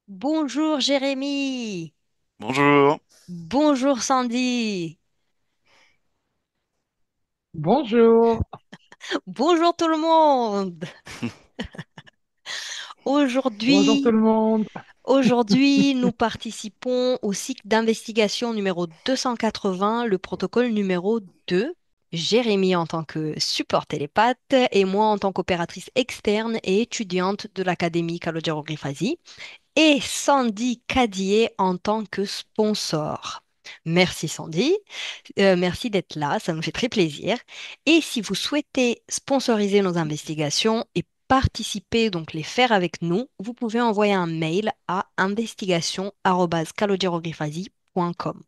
Bonjour Jérémy. Bonjour. Bonjour Sandy. Bonjour. Bonjour tout le monde. Bonjour tout Aujourd'hui, le monde. aujourd'hui, nous participons au cycle d'investigation numéro 280, le protocole numéro 2. Jérémy en tant que support télépathe et moi en tant qu'opératrice externe et étudiante de l'Académie Kalogero-Grifasi et Sandy Cadier en tant que sponsor. Merci Sandy. Merci d'être là, ça nous fait très plaisir. Et si vous souhaitez sponsoriser nos investigations et participer, donc les faire avec nous, vous pouvez envoyer un mail à investigation@calogero-grifasi.com.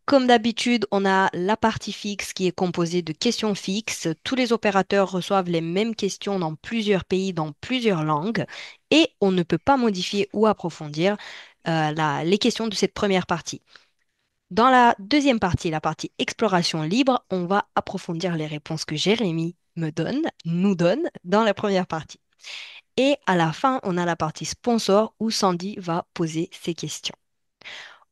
Comme d'habitude, on a la partie fixe qui est composée de questions fixes. Tous les opérateurs reçoivent les mêmes questions dans plusieurs pays, dans plusieurs langues, et on ne peut pas modifier ou approfondir les questions de cette première partie. Dans la deuxième partie, la partie exploration libre, on va approfondir les réponses que Jérémy nous donne dans la première partie. Et à la fin, on a la partie sponsor où Sandy va poser ses questions.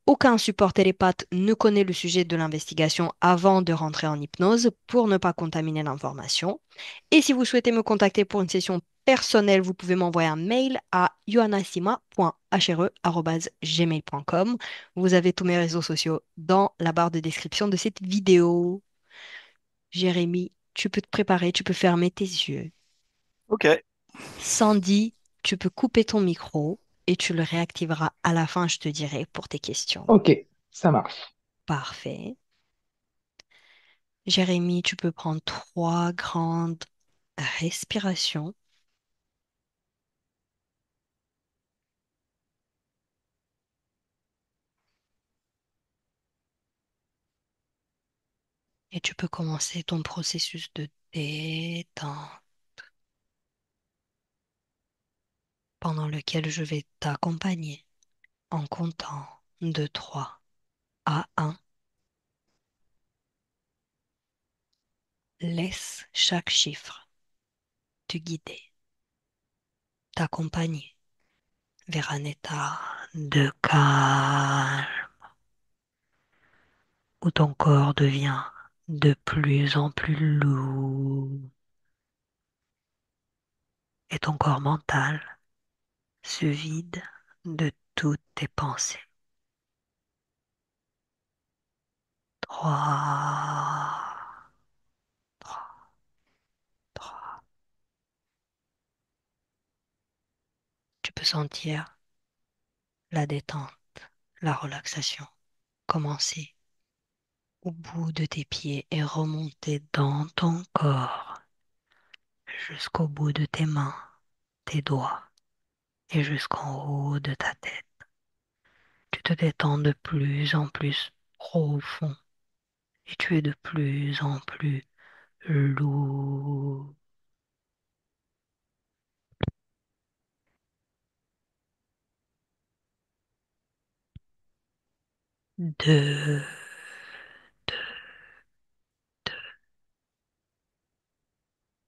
Aucun support télépathe ne connaît le sujet de l'investigation avant de rentrer en hypnose pour ne pas contaminer l'information. Et si vous souhaitez me contacter pour une session personnelle, vous pouvez m'envoyer un mail à yoannasima.hre@gmail.com. Vous avez tous mes réseaux sociaux dans la barre de description de cette vidéo. Jérémy, tu peux te préparer, tu peux fermer tes yeux. Ok, Sandy, tu peux couper ton micro et tu le réactiveras à la fin, je te dirai, pour tes questions. Ok, ça marche. Parfait. Jérémy, tu peux prendre trois grandes respirations et tu peux commencer ton processus de détente pendant lequel je vais t'accompagner en comptant de 3 à 1. Laisse chaque chiffre te guider, t'accompagner vers un état de calme où ton corps devient de plus en plus lourd et ton corps mental se vide de toutes tes pensées. 3, 3, 3. Tu peux sentir la détente, la relaxation commencer au bout de tes pieds et remonter dans ton corps jusqu'au bout de tes mains, tes doigts et jusqu'en haut de ta tête. Tu te détends de plus en plus profond et tu es de plus en plus lourd. Deux,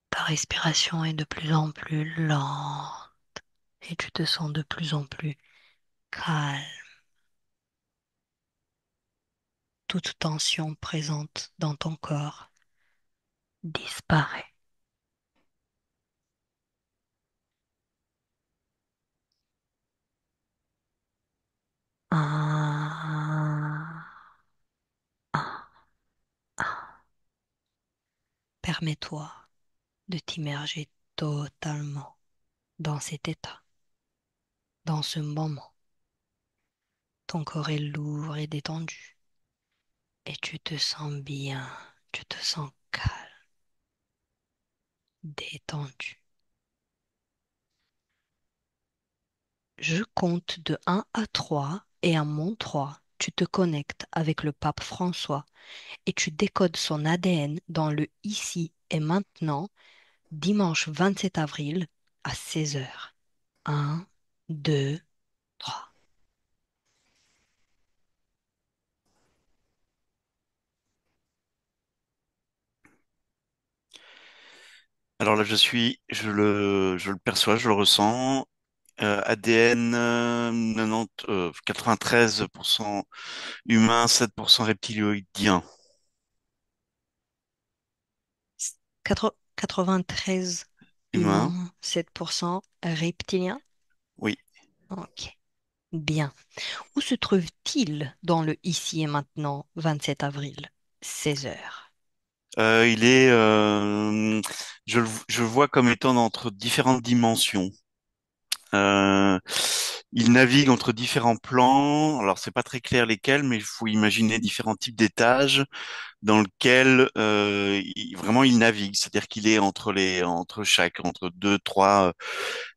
ta respiration est de plus en plus lente et tu te sens de plus en plus calme. Toute tension présente dans ton corps disparaît. Un, un, un. Permets-toi de t'immerger totalement dans cet état, dans ce moment. Ton corps est lourd et détendu et tu te sens bien, tu te sens calme, détendu. Je compte de 1 à 3 et à mon 3, tu te connectes avec le pape François et tu décodes son ADN dans le ici et maintenant, dimanche 27 avril à 16 heures. 1, 2, 3. alors là je le perçois, je le ressens. ADN 93% humain, 7% reptilioïdien. 93 Humain, humains, 7% reptiliens. oui. Ok, bien. Où se trouve-t-il dans le ici et maintenant, 27 avril, 16 heures? Il est, je le vois comme étant entre différentes dimensions. Euh, il navigue entre différents plans. Alors, c'est pas très clair lesquels, mais il faut imaginer différents types d'étages dans lesquels vraiment il navigue. C'est-à-dire qu'il est entre deux, trois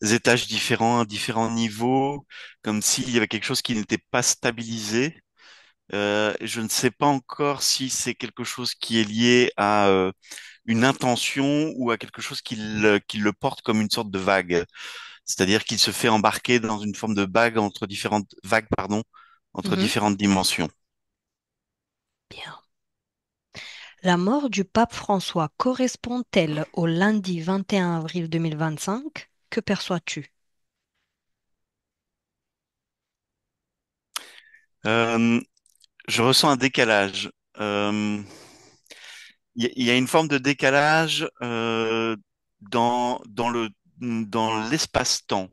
étages différents, à différents niveaux, comme s'il y avait quelque chose qui n'était pas stabilisé. Je ne sais pas encore si c'est quelque chose qui est lié à une intention ou à quelque chose qui le porte comme une sorte de vague. C'est-à-dire qu'il se fait embarquer dans une forme de vagues, pardon, entre Mhm. différentes dimensions. Bien. La mort du pape François correspond-elle au lundi 21 avril 2025? Que perçois-tu? Euh, je ressens un décalage. Euh, il y a une forme de décalage dans l'espace-temps.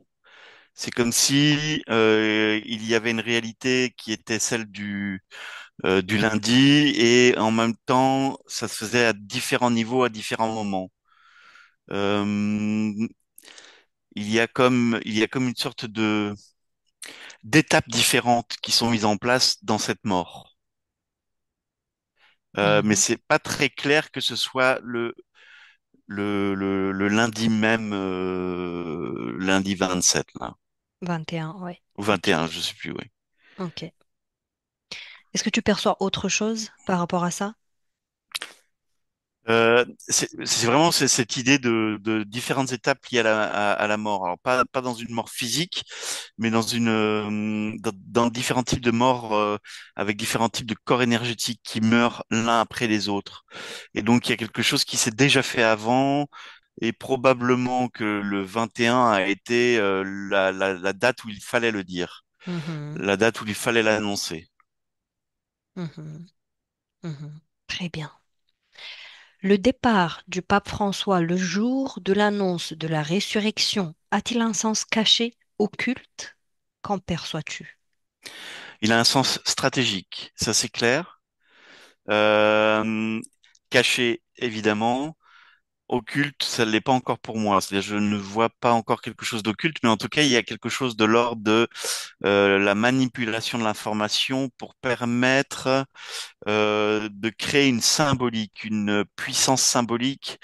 C'est comme si il y avait une réalité qui était celle du lundi et en même temps ça se faisait à différents niveaux à différents moments. Euh, il y a comme une sorte de d'étapes différentes qui sont mises en place dans cette mort. Mais Mhm. c'est pas très clair que ce soit le lundi même, lundi 27 là, 21, ouais. ou Ok. 21, je sais plus, oui. Ok. Est-ce que tu perçois autre chose par rapport à ça? C'est vraiment cette idée de différentes étapes liées à la mort. Alors pas dans une mort physique, mais dans différents types de morts avec différents types de corps énergétiques qui meurent l'un après les autres. Et donc il y a quelque chose qui s'est déjà fait avant, et probablement que le 21 a été la date où il fallait le dire, Mhm. la date où il fallait l'annoncer. Mhm. Mhm. Très bien. Le départ du pape François le jour de l'annonce de la résurrection a-t-il un sens caché, occulte? Qu'en perçois-tu? Il a un sens stratégique, ça c'est clair. Euh, Caché, évidemment. Occulte, ça ne l'est pas encore pour moi. C'est-à-dire, je ne vois pas encore quelque chose d'occulte, mais en tout cas, il y a quelque chose de l'ordre de la manipulation de l'information pour permettre de créer une symbolique, une puissance symbolique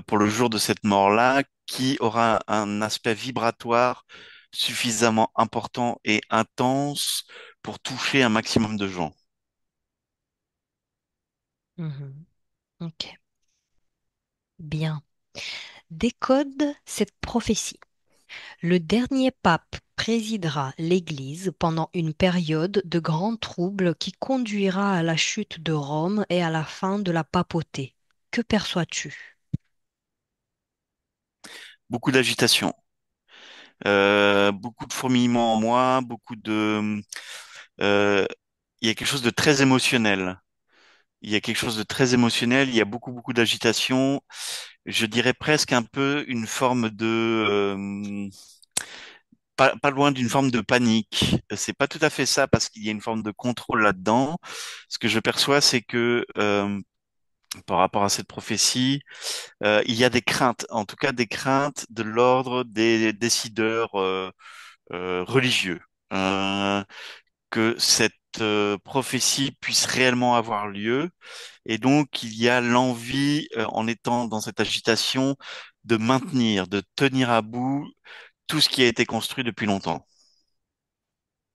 pour le jour de cette mort-là, qui aura un aspect vibratoire suffisamment important et intense pour toucher un maximum de gens. Mhm. Ok, bien. Décode cette prophétie. Le dernier pape présidera l'Église pendant une période de grands troubles qui conduira à la chute de Rome et à la fin de la papauté. Que perçois-tu? Beaucoup d'agitation, beaucoup de fourmillements en moi, euh, il y a quelque chose de très émotionnel. Il y a quelque chose de très émotionnel. Il y a beaucoup d'agitation. Je dirais presque un peu une forme pas loin d'une forme de panique. C'est pas tout à fait ça parce qu'il y a une forme de contrôle là-dedans. Ce que je perçois, c'est que par rapport à cette prophétie, il y a des craintes, en tout cas des craintes de l'ordre des décideurs religieux. Euh, que cette prophétie puisse réellement avoir lieu. Et donc, il y a l'envie, en étant dans cette agitation, de maintenir, de tenir à bout tout ce qui a été construit depuis longtemps.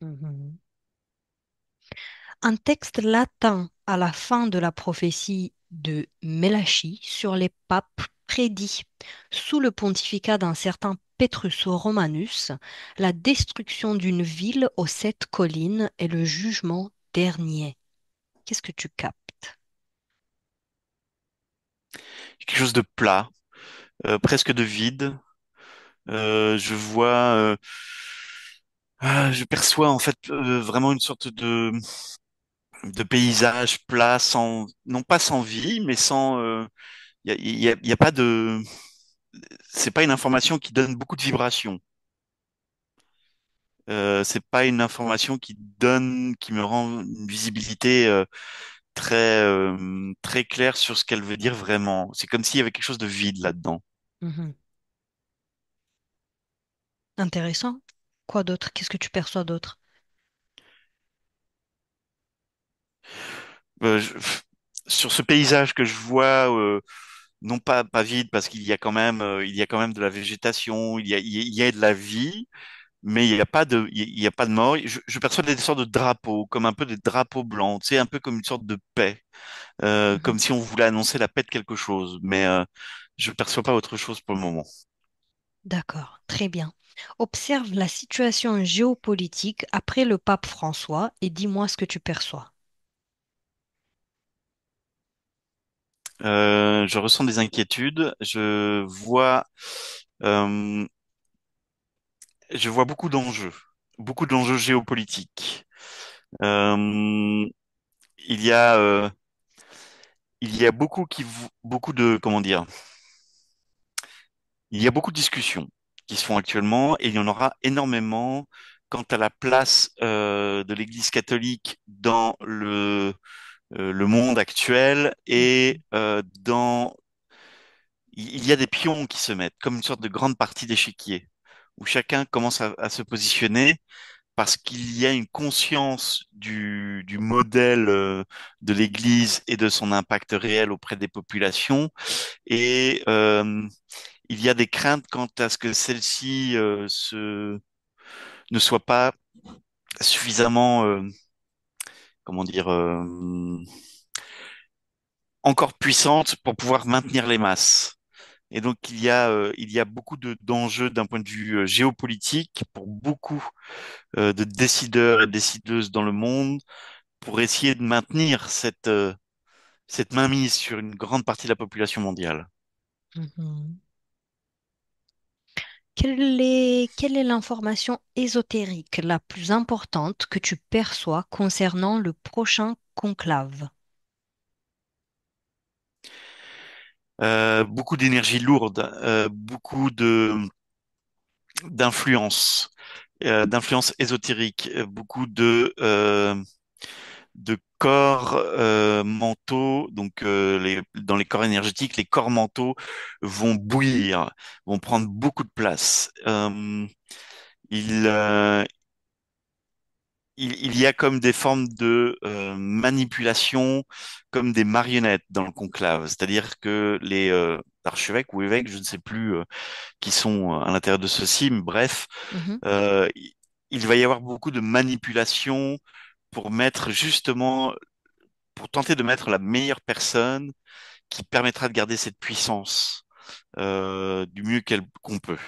Mhm. Un texte latin à la fin de la prophétie de Melachie sur les papes prédit, sous le pontificat d'un certain Petrus Romanus, la destruction d'une ville aux 7 collines et le jugement dernier. Qu'est-ce que tu captes? Quelque chose de plat, presque de vide. Je vois. Je perçois en fait vraiment une sorte de paysage plat, sans, non pas sans vie, mais sans. Il y a pas de. C'est pas une information qui donne beaucoup de vibrations. C'est pas une information qui me rend une visibilité très claire sur ce qu'elle veut dire vraiment. C'est comme s'il y avait quelque chose de vide là-dedans. Mhm. Intéressant. Quoi d'autre? Qu'est-ce que tu perçois d'autre? Pff, sur ce paysage que je vois, non pas vide parce qu'il y a quand même, il y a quand même de la végétation, il y a de la vie, mais il y a pas de mort. Je perçois des sortes de drapeaux, comme un peu des drapeaux blancs, tu sais, un peu comme une sorte de paix, comme Mhm. si on voulait annoncer la paix de quelque chose, mais je perçois pas autre chose pour le moment. D'accord, très bien. Observe la situation géopolitique après le pape François et dis-moi ce que tu perçois. Je ressens des inquiétudes. Euh, je vois beaucoup d'enjeux géopolitiques. Euh, il y a, euh, il y a beaucoup de, comment dire, il y a beaucoup de discussions qui se font actuellement et il y en aura énormément quant à la place de l'Église catholique dans le monde actuel et Mhm. il y a des pions qui se mettent comme une sorte de grande partie d'échiquier où chacun commence à se positionner parce qu'il y a une conscience du modèle de l'Église et de son impact réel auprès des populations et il y a des craintes quant à ce que celle-ci ne soit pas suffisamment, comment dire, encore puissante pour pouvoir maintenir les masses. Et donc il y a beaucoup d'enjeux d'un point de vue géopolitique pour beaucoup de décideurs et décideuses dans le monde pour essayer de maintenir cette mainmise sur une grande partie de la population mondiale. Mhm. Quelle est l'information ésotérique la plus importante que tu perçois concernant le prochain conclave? Beaucoup d'énergie lourde, beaucoup de d'influence ésotérique, beaucoup de corps mentaux, donc dans les corps énergétiques, les corps mentaux vont bouillir, vont prendre beaucoup de place. Il, euh, il y a comme des formes de manipulation, comme des marionnettes dans le conclave, c'est-à-dire que les archevêques ou évêques, je ne sais plus qui sont à l'intérieur de ceci, mais bref, Mhm. euh, il va y avoir beaucoup de manipulation pour mettre justement, pour tenter de mettre la meilleure personne qui permettra de garder cette puissance du mieux qu'on peut.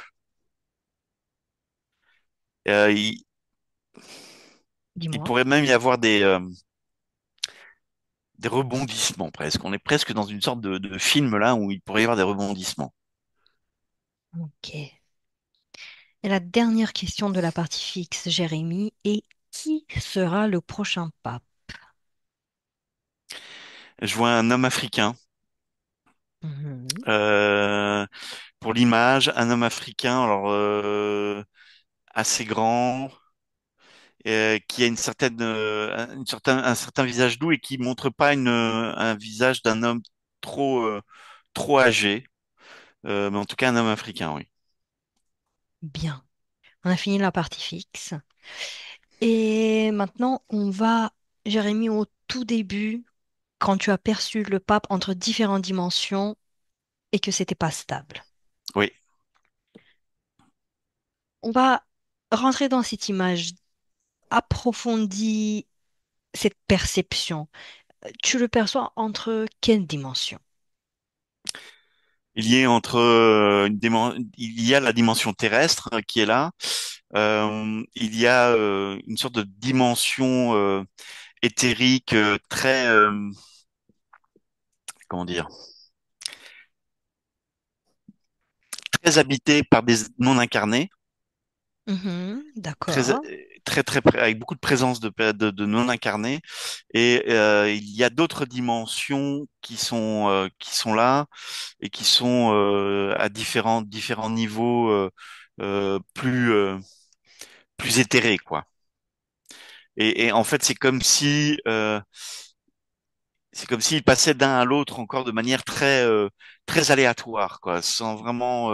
Euh, il, il Dis-moi. pourrait même y avoir des rebondissements presque. On est presque dans une sorte de film là où il pourrait y avoir des rebondissements. Ok. Et la dernière question de la partie fixe, Jérémy, est qui sera le prochain pape? Je vois un homme africain. Mhm. Euh, pour l'image, un homme africain, alors assez grand, qui a un certain visage doux et qui montre pas un visage d'un homme trop, trop âgé, mais en tout cas un homme africain, oui. Bien. On a fini la partie fixe. Et maintenant, on va, Jérémy, au tout début, quand tu as perçu le pape entre différentes dimensions et que c'était pas stable. Oui. On va rentrer dans cette image, approfondir cette perception. Tu le perçois entre quelles dimensions? Il y a il y a la dimension terrestre qui est là. Il y a une sorte de dimension éthérique très, comment dire, très habitée par des non incarnés. Mhm, très, d'accord. avec beaucoup de présence de non incarnés. Et il y a d'autres dimensions qui sont là et qui sont à différents niveaux plus plus éthérés, quoi. Et en fait, c'est comme s'il passait d'un à l'autre encore de manière très aléatoire, quoi, sans vraiment.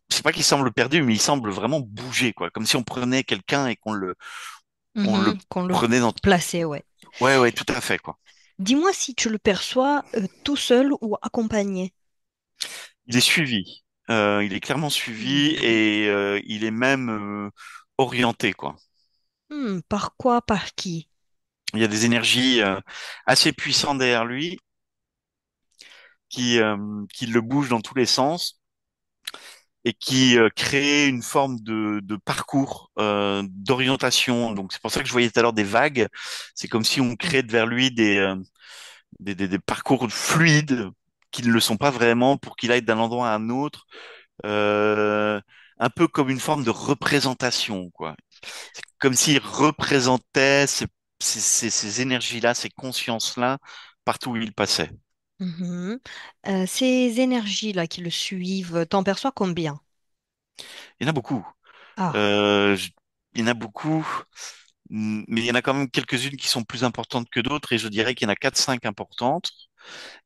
C'est pas qu'il semble perdu, mais il semble vraiment bouger, quoi, comme si on prenait quelqu'un et on le Mhm, qu'on le prenait dans. plaçait, ouais. Ouais, ouais, tout à fait, quoi. Dis-moi si tu le perçois tout seul ou accompagné. Il est suivi. Il est clairement suivi Mhm. et il est même orienté, quoi. Par quoi, par qui? Il y a des énergies assez puissantes derrière lui qui le bougent dans tous les sens et qui crée une forme de parcours d'orientation. Donc c'est pour ça que je voyais tout à l'heure des vagues. C'est comme si on Mm. créait vers lui des parcours fluides qui ne le sont pas vraiment pour qu'il aille d'un endroit à un autre, euh, un peu comme une forme de représentation, quoi. C'est comme s'il représentait ces énergies-là, ces consciences-là, partout où il passait. Mhm. Ces énergies-là qui le suivent, t'en perçois combien? Il y en a beaucoup. Ah, Euh, je- il y en a beaucoup. Mais il y en a quand même quelques-unes qui sont plus importantes que d'autres, et je dirais qu'il y en a quatre, cinq importantes.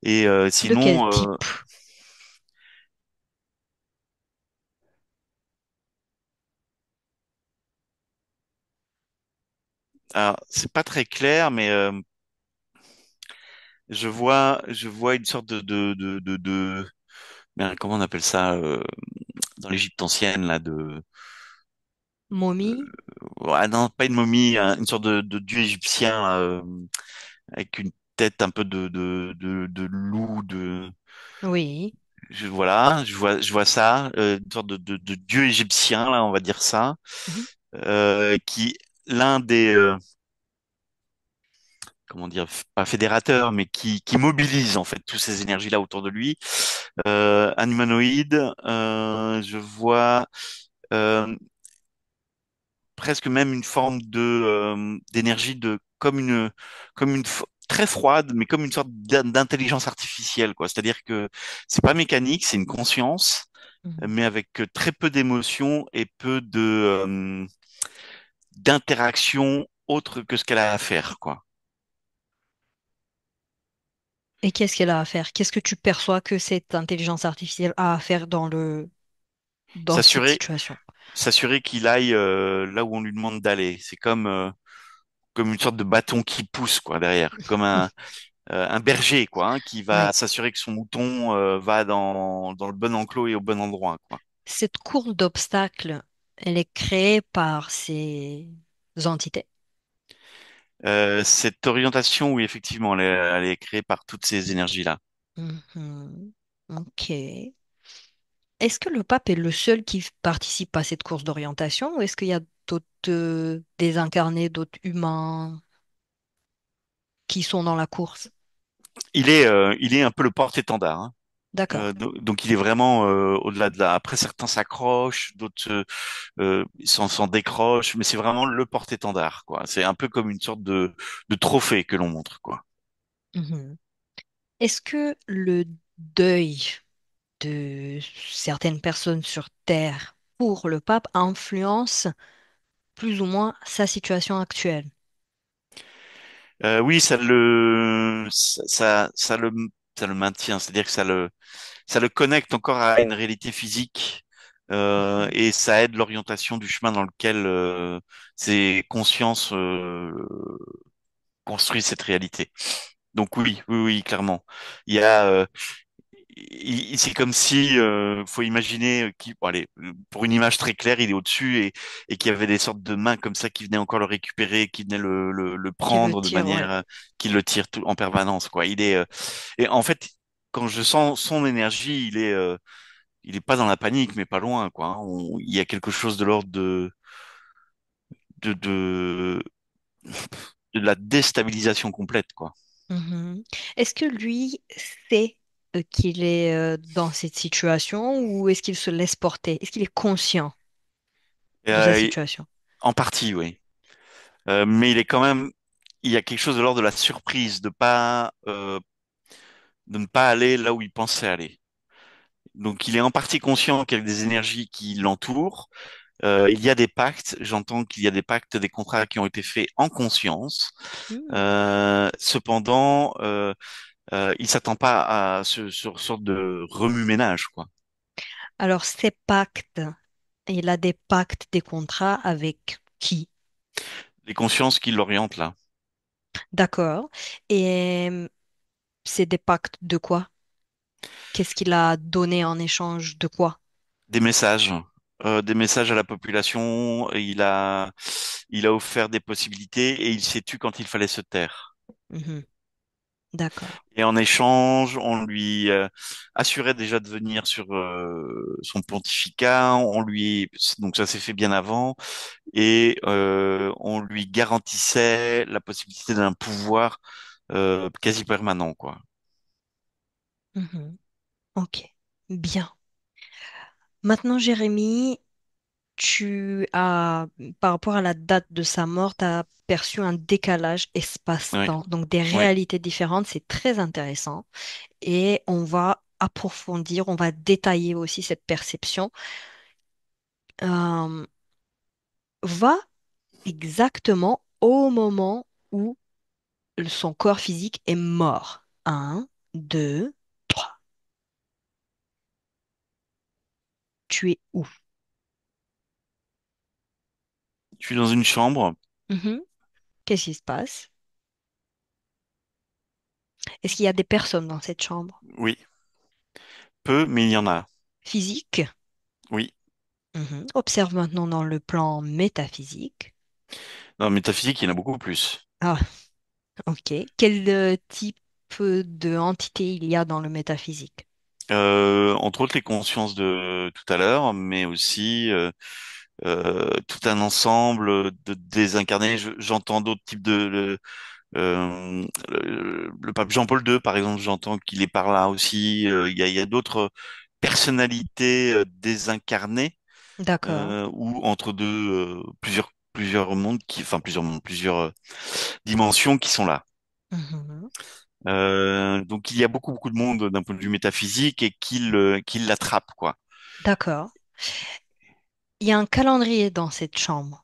Et de quel sinon, type? alors, c'est pas très clair, mais je vois une sorte merde, comment on appelle ça dans l'Égypte ancienne là Momie? ouais, non, pas une momie, une sorte de dieu égyptien là, avec une tête un peu de loup, Oui. voilà, je vois ça, une sorte de dieu égyptien là, on va dire ça, Mhm. qui l'un des comment dire, pas fédérateur, mais qui mobilise en fait toutes ces énergies-là autour de lui. Un humanoïde, je vois euh, presque même une forme d'énergie de très froide, mais comme une sorte d'intelligence artificielle, quoi. C'est-à-dire que c'est pas mécanique, c'est une conscience, Mhm. mais avec très peu d'émotions et peu d'interaction autre que ce qu'elle a à faire, quoi. Et qu'est-ce qu'elle a à faire? Qu'est-ce que tu perçois que cette intelligence artificielle a à faire dans cette S'assurer situation? s'assurer qu'il aille là où on lui demande d'aller. C'est comme une sorte de bâton qui pousse quoi derrière, comme un berger quoi, hein, qui va Ouais. s'assurer que son mouton va dans le bon enclos et au bon endroit quoi. Cette course d'obstacles, elle est créée par ces entités. Cette orientation, oui, effectivement, elle est créée par toutes ces énergies-là. Mhm. Ok. Est-ce que le pape est le seul qui participe à cette course d'orientation ou est-ce qu'il y a d'autres désincarnés, d'autres humains qui sont dans la course? Il est un peu le porte-étendard, hein. D'accord. Donc il est vraiment au-delà de là. Après, certains s'accrochent, d'autres s'en décrochent, mais c'est vraiment le porte-étendard, quoi. C'est un peu comme une sorte de trophée que l'on montre, quoi. Mhm. Est-ce que le deuil de certaines personnes sur Terre pour le pape influence plus ou moins sa situation actuelle? Oui, ça le maintient, c'est-à-dire que ça le connecte encore à une réalité physique Mhm. et ça aide l'orientation du chemin dans lequel ces consciences construisent cette réalité. Donc oui, oui, oui, clairement. Il y a, c'est comme si, faut imaginer, bon, allez, pour une image très claire, il est au-dessus et qu'il y avait des sortes de mains comme ça qui venaient encore le récupérer, qui venaient le Qui le prendre de tire, manière ouais. qui le tire tout, en permanence, quoi. Et en fait, quand je sens son énergie, il est pas dans la panique, mais pas loin, quoi, hein. Il y a quelque chose de l'ordre de, de, de la déstabilisation complète, quoi. Mhm. Est-ce que lui sait qu'il est dans cette situation ou est-ce qu'il se laisse porter? Est-ce qu'il est conscient? de sa Euh, situation. en partie, oui. Mais il est quand même, il y a quelque chose de l'ordre de la surprise, de ne pas aller là où il pensait aller. Donc, il est en partie conscient qu'il y a des énergies qui l'entourent. Il y a des pactes. J'entends qu'il y a des pactes, des contrats qui ont été faits en conscience. Hmm. Cependant, il s'attend pas à ce sorte de remue-ménage, quoi. Alors, ces pactes, il a des pactes, des contrats avec qui? Les consciences qui l'orientent là. D'accord. Et c'est des pactes de quoi? Qu'est-ce qu'il a donné en échange de quoi? Des messages à la population. Il a offert des possibilités et il s'est tu quand il fallait se taire. Mhm. D'accord. Et en échange, on lui assurait déjà de venir sur son pontificat. Donc ça s'est fait bien avant, et on lui garantissait la possibilité d'un pouvoir quasi permanent, quoi. Mhm. Ok. Bien. Maintenant, Jérémy, par rapport à la date de sa mort, tu as perçu un décalage Oui, espace-temps, donc des oui. réalités différentes. C'est très intéressant. Et on va approfondir, on va détailler aussi cette perception. Euh, va exactement au moment où son corps physique est mort. Un, deux, trois. Tu es où? Je suis dans une chambre. Mhm. Qu'est-ce qui se passe? Est-ce qu'il y a des personnes dans cette chambre? Oui, peu, mais il y en a. Physique? Oui. Mhm. Observe maintenant dans le plan métaphysique. Dans la métaphysique, il y en a beaucoup plus. Ah, ok. Quel type de entité il y a dans le métaphysique? Entre autres les consciences de tout à l'heure, mais aussi tout un ensemble de désincarnés. J'entends d'autres types le pape Jean-Paul II, par exemple, j'entends qu'il est par là aussi. Il y a d'autres personnalités désincarnées, D'accord. ou entre deux, plusieurs mondes plusieurs dimensions qui sont là. Mhm. Donc il y a beaucoup beaucoup de monde d'un point de vue métaphysique et qui l'attrape, quoi. D'accord. Il y a un calendrier dans cette chambre.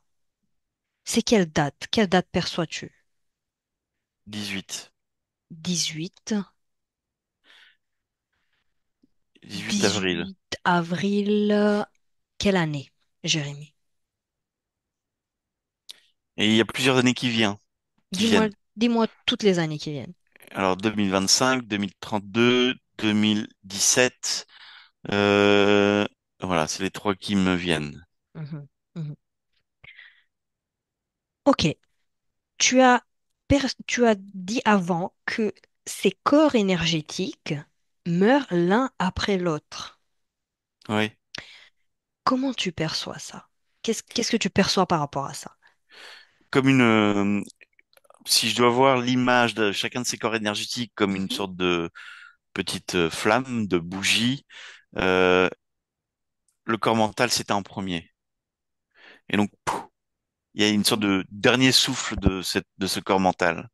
C'est quelle date? Quelle date perçois-tu? 18. 18. 18 avril. 18 avril. Quelle année, Jérémy? Et il y a plusieurs années qui Dis-moi, viennent. dis-moi toutes les années qui viennent. Alors 2025, 2032, 2017. Euh, voilà, c'est les trois qui me viennent. Mhm. Mhm. Ok. Tu as dit avant que ces corps énergétiques meurent l'un après l'autre. Oui. Comment tu perçois ça? Qu'est-ce que tu perçois par rapport à ça? Comme si je dois voir l'image de chacun de ces corps énergétiques comme une Mhm. sorte de petite flamme, de bougie, euh, le corps mental s'éteint en premier. Et donc, pouf, il y a une sorte de dernier souffle de ce corps mental.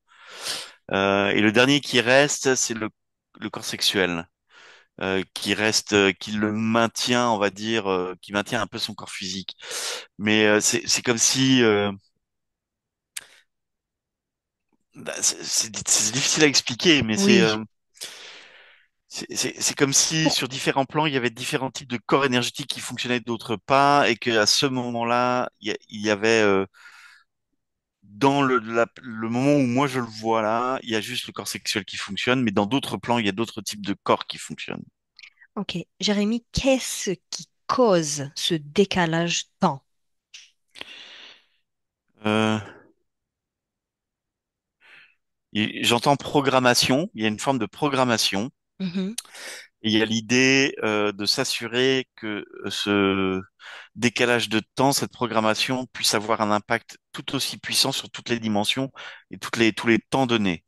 Et le dernier qui reste, c'est le corps sexuel, qui reste, qui le maintient, on va dire, qui maintient un peu son corps physique. Mais c'est comme si, bah, c'est difficile à expliquer, mais Oui. c'est comme si sur différents plans, il y avait différents types de corps énergétiques qui fonctionnaient, d'autres pas, et qu'à ce moment-là, il y avait dans le moment où moi je le vois là, il y a juste le corps sexuel qui fonctionne, mais dans d'autres plans, il y a d'autres types de corps qui fonctionnent. Ok. Jérémy, qu'est-ce qui cause ce décalage temps? Euh, J'entends programmation, il y a une forme de programmation, Mhm. et il y a l'idée de s'assurer que ce décalage de temps, cette programmation puisse avoir un impact tout aussi puissant sur toutes les dimensions et tous les temps donnés.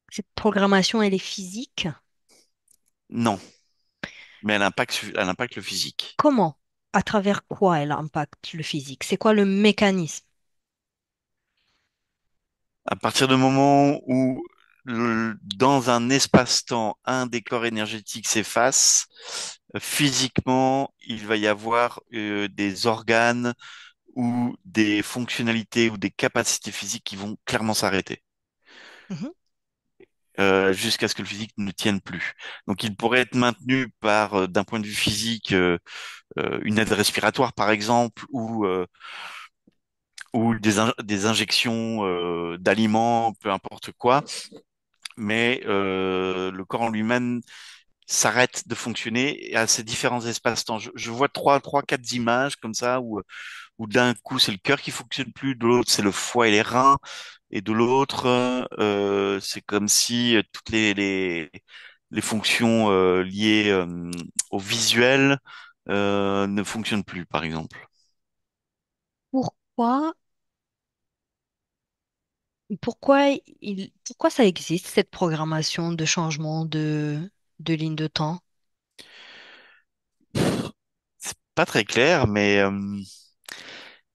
Cette programmation, elle est physique? Non, mais elle impacte le physique. Comment? À travers quoi elle impacte le physique? C'est quoi le mécanisme? À partir du moment où, dans un espace-temps, un des corps énergétiques s'efface, physiquement, il va y avoir des organes ou des fonctionnalités ou des capacités physiques qui vont clairement s'arrêter, Mhm, jusqu'à ce que le physique ne tienne plus. Donc, il pourrait être maintenu par, d'un point de vue physique, une aide respiratoire, par exemple, ou des injections d'aliments, peu importe quoi. Mais le corps en lui-même s'arrête de fonctionner à ces différents espaces-temps. Je vois quatre images comme ça où d'un coup c'est le cœur qui fonctionne plus, de l'autre c'est le foie et les reins, et de l'autre c'est comme si toutes les fonctions liées au visuel ne fonctionnent plus, par exemple. Pourquoi, pourquoi ça existe, cette programmation de changement de ligne de temps? C'est pas très clair, mais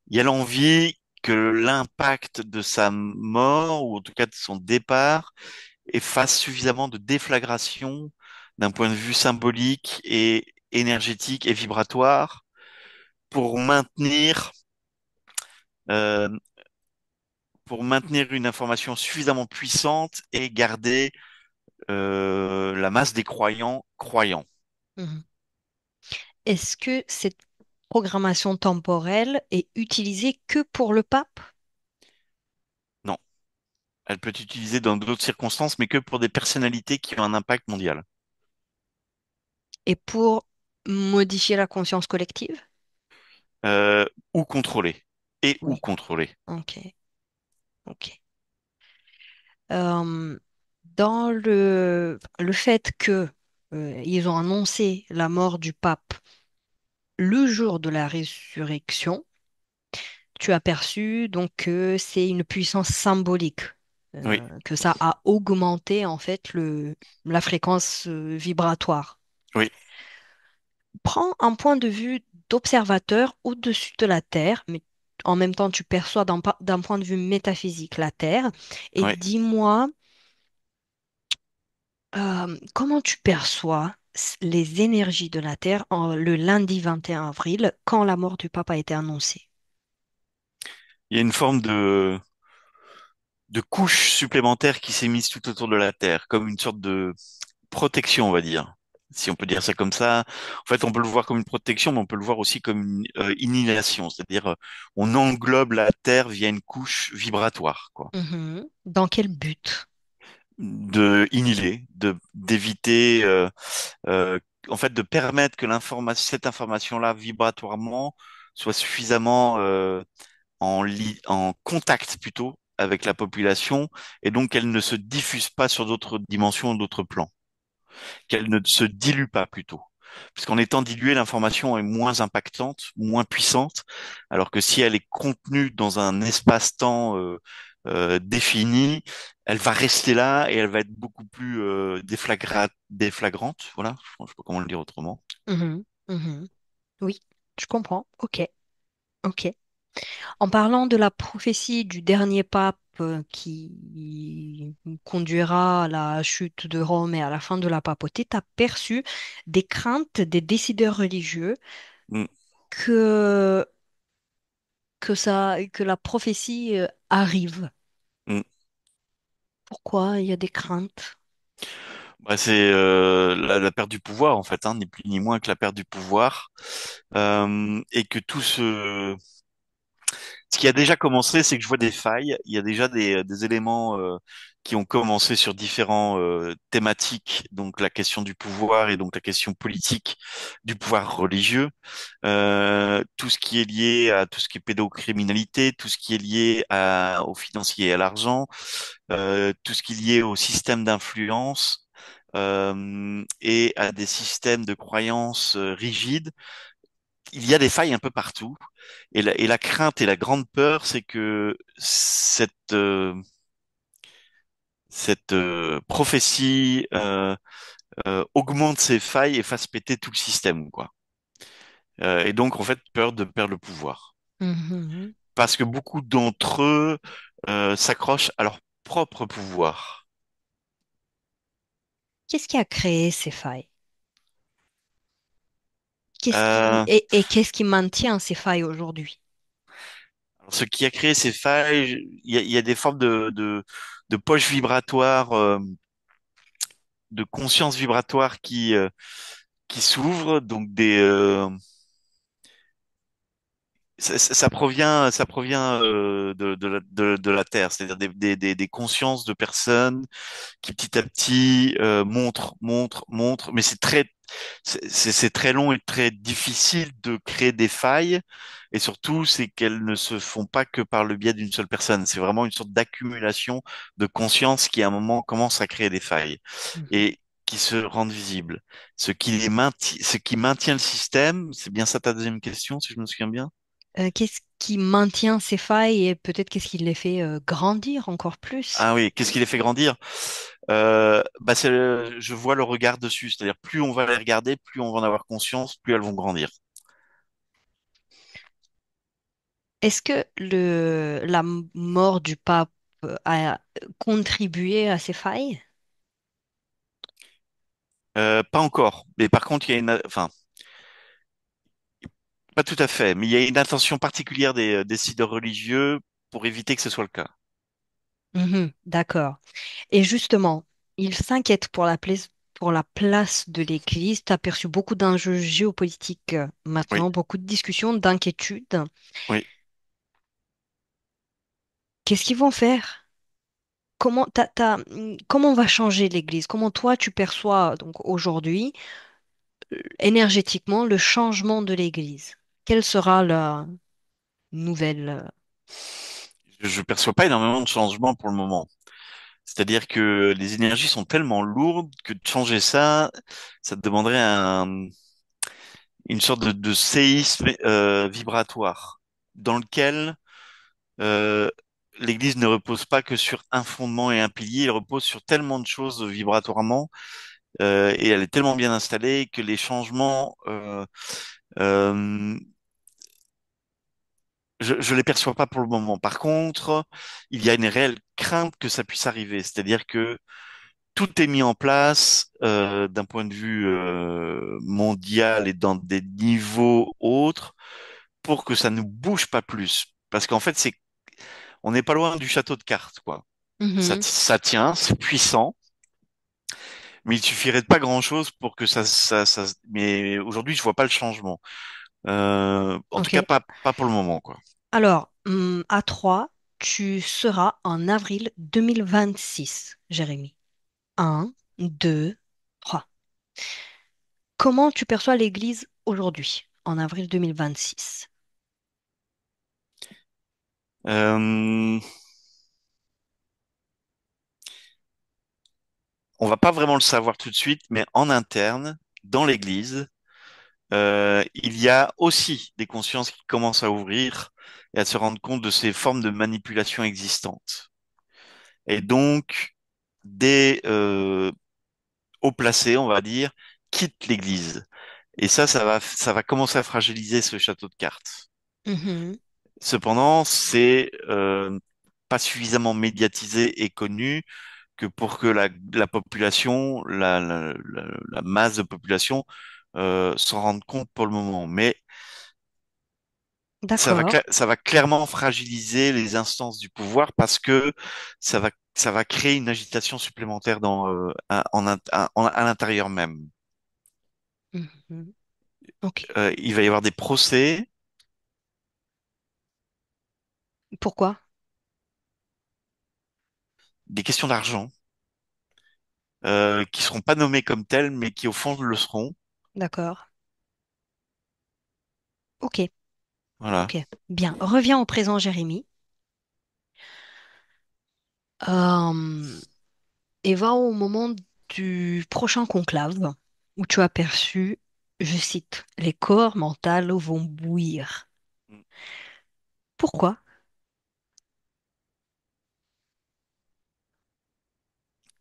il y a l'envie que l'impact de sa mort, ou en tout cas de son départ, fasse suffisamment de déflagration d'un point de vue symbolique et énergétique et vibratoire pour euh, pour maintenir une information suffisamment puissante et garder la masse des croyants croyants. Mhm. Est-ce que cette programmation temporelle est utilisée que pour le pape Non, elle peut être utilisée dans d'autres circonstances, mais que pour des personnalités qui ont un impact mondial. et pour modifier la conscience collective? Euh, ou contrôlée. Et ou Oui. contrôlée. Ok, ok. Euh, dans le fait que ils ont annoncé la mort du pape le jour de la résurrection, tu as perçu donc que c'est une puissance symbolique, Oui, que ça a augmenté en fait la fréquence vibratoire. oui, Prends un point de vue d'observateur au-dessus de la Terre, mais en même temps tu perçois d'un point de vue métaphysique la Terre, et oui. dis-moi comment tu perçois les énergies de la Terre le lundi 21 avril quand la mort du pape a été annoncée? Il y a une forme de couche supplémentaire qui s'est mise tout autour de la Terre, comme une sorte de protection, on va dire. Si on peut dire ça comme ça. En fait, on peut le voir comme une protection, mais on peut le voir aussi comme une inhalation, c'est-à-dire on englobe la Terre via une couche vibratoire, quoi. Mhm. Dans quel but? De inhaler, de d'éviter, euh, en fait, de permettre que cette information-là vibratoirement soit suffisamment en contact plutôt avec la population, et donc qu'elle ne se diffuse pas sur d'autres dimensions, d'autres plans, qu'elle ne se dilue pas plutôt. Puisqu'en étant diluée, l'information est moins impactante, moins puissante, alors que si elle est contenue dans un espace-temps défini, elle va rester là et elle va être beaucoup plus déflagrante. Voilà, je ne sais pas comment le dire autrement. Mhm. Mhm. Oui, je comprends. Ok, ok. En parlant de la prophétie du dernier pape qui conduira à la chute de Rome et à la fin de la papauté, tu as perçu des craintes des décideurs religieux Mm, que, que la prophétie arrive. mm. Pourquoi il y a des craintes? Bah, c'est la perte du pouvoir en fait, hein, ni plus ni moins que la perte du pouvoir, et que ce qui a déjà commencé, c'est que je vois des failles. Il y a déjà des éléments qui ont commencé sur différents thématiques, donc la question du pouvoir et donc la question politique du pouvoir religieux, tout ce qui est lié à tout ce qui est pédocriminalité, tout ce qui est lié au financier et à l'argent, tout ce qui est lié au système d'influence. Et à des systèmes de croyances rigides. Il y a des failles un peu partout. Et la crainte et la grande peur, c'est que cette prophétie augmente ses failles et fasse péter tout le système, quoi. Et donc, en fait, peur de perdre le pouvoir. Mhm. Parce que beaucoup d'entre eux s'accrochent à leur propre pouvoir. Qu'est-ce qui a créé ces failles? Euh, Et qu'est-ce qui maintient ces failles aujourd'hui? alors, ce qui a créé ces failles, il y a des formes de poches vibratoires, de conscience vibratoire qui s'ouvrent, donc ça provient de la Terre, c'est-à-dire des consciences de personnes qui petit à petit montrent, mais c'est très long et très difficile de créer des failles, et surtout c'est qu'elles ne se font pas que par le biais d'une seule personne. C'est vraiment une sorte d'accumulation de conscience qui à un moment commence à créer des failles Mhm. et qui se rendent visibles. Ce qui maintient le système, c'est bien ça ta deuxième question, si je me souviens bien? Qu'est-ce qui maintient ces failles et peut-être qu'est-ce qui les fait grandir encore plus? Ah oui, qu'est-ce qui les fait grandir? Je vois le regard dessus, c'est-à-dire plus on va les regarder, plus on va en avoir conscience, plus elles vont grandir. Est-ce que mort du pape a contribué à ces failles? Pas encore, mais par contre, il y a enfin, pas tout à fait, mais il y a une attention particulière des décideurs religieux pour éviter que ce soit le cas. Mhm, d'accord. Et justement, il s'inquiète pour la place de l'Église. Tu as perçu beaucoup d'enjeux géopolitiques Oui, maintenant, beaucoup de discussions, d'inquiétudes. oui. Qu'est-ce qu'ils vont faire? Comment on va changer l'Église? Comment toi tu perçois donc aujourd'hui énergétiquement le changement de l'Église? Quelle sera la nouvelle? Je perçois pas énormément de changements pour le moment. C'est-à-dire que les énergies sont tellement lourdes que de changer ça, ça te demanderait une sorte de séisme vibratoire dans lequel Euh, l'Église ne repose pas que sur un fondement et un pilier, elle repose sur tellement de choses vibratoirement et elle est tellement bien installée que les changements, euh, je les perçois pas pour le moment. Par contre, il y a une réelle crainte que ça puisse arriver, c'est-à-dire que tout est mis en place d'un point de vue mondial et dans des niveaux autres pour que ça ne bouge pas plus. Parce qu'en fait, on n'est pas loin du château de cartes, quoi. Mhm. Ça tient, c'est puissant, mais il suffirait de pas grand-chose pour que mais aujourd'hui, je vois pas le changement. En tout cas, Ok. pas pour le moment, quoi. Alors, à 3, tu seras en avril 2026, Jérémy. Un, 2, 3. Comment tu perçois l'Église aujourd'hui, en avril 2026? Euh, on va pas vraiment le savoir tout de suite, mais en interne, dans l'Église, il y a aussi des consciences qui commencent à ouvrir et à se rendre compte de ces formes de manipulation existantes. Et donc, des hauts placés, on va dire, quittent l'Église. Et ça va commencer à fragiliser ce château de cartes. Mhm. Cependant, c'est pas suffisamment médiatisé et connu que pour que la population, la masse de population s'en rende compte pour le moment. Mais D'accord. ça va clairement fragiliser les instances du pouvoir parce que ça va créer une agitation supplémentaire à l'intérieur même. Mhm. Ok. Il va y avoir des procès, Pourquoi? des questions d'argent qui seront pas nommées comme telles, mais qui au fond le seront. D'accord. Ok. Voilà. Ok. Bien. Reviens au présent, Jérémy. Euh, et va au moment du prochain conclave où tu as perçu, je cite, les corps mentaux vont bouillir. Pourquoi?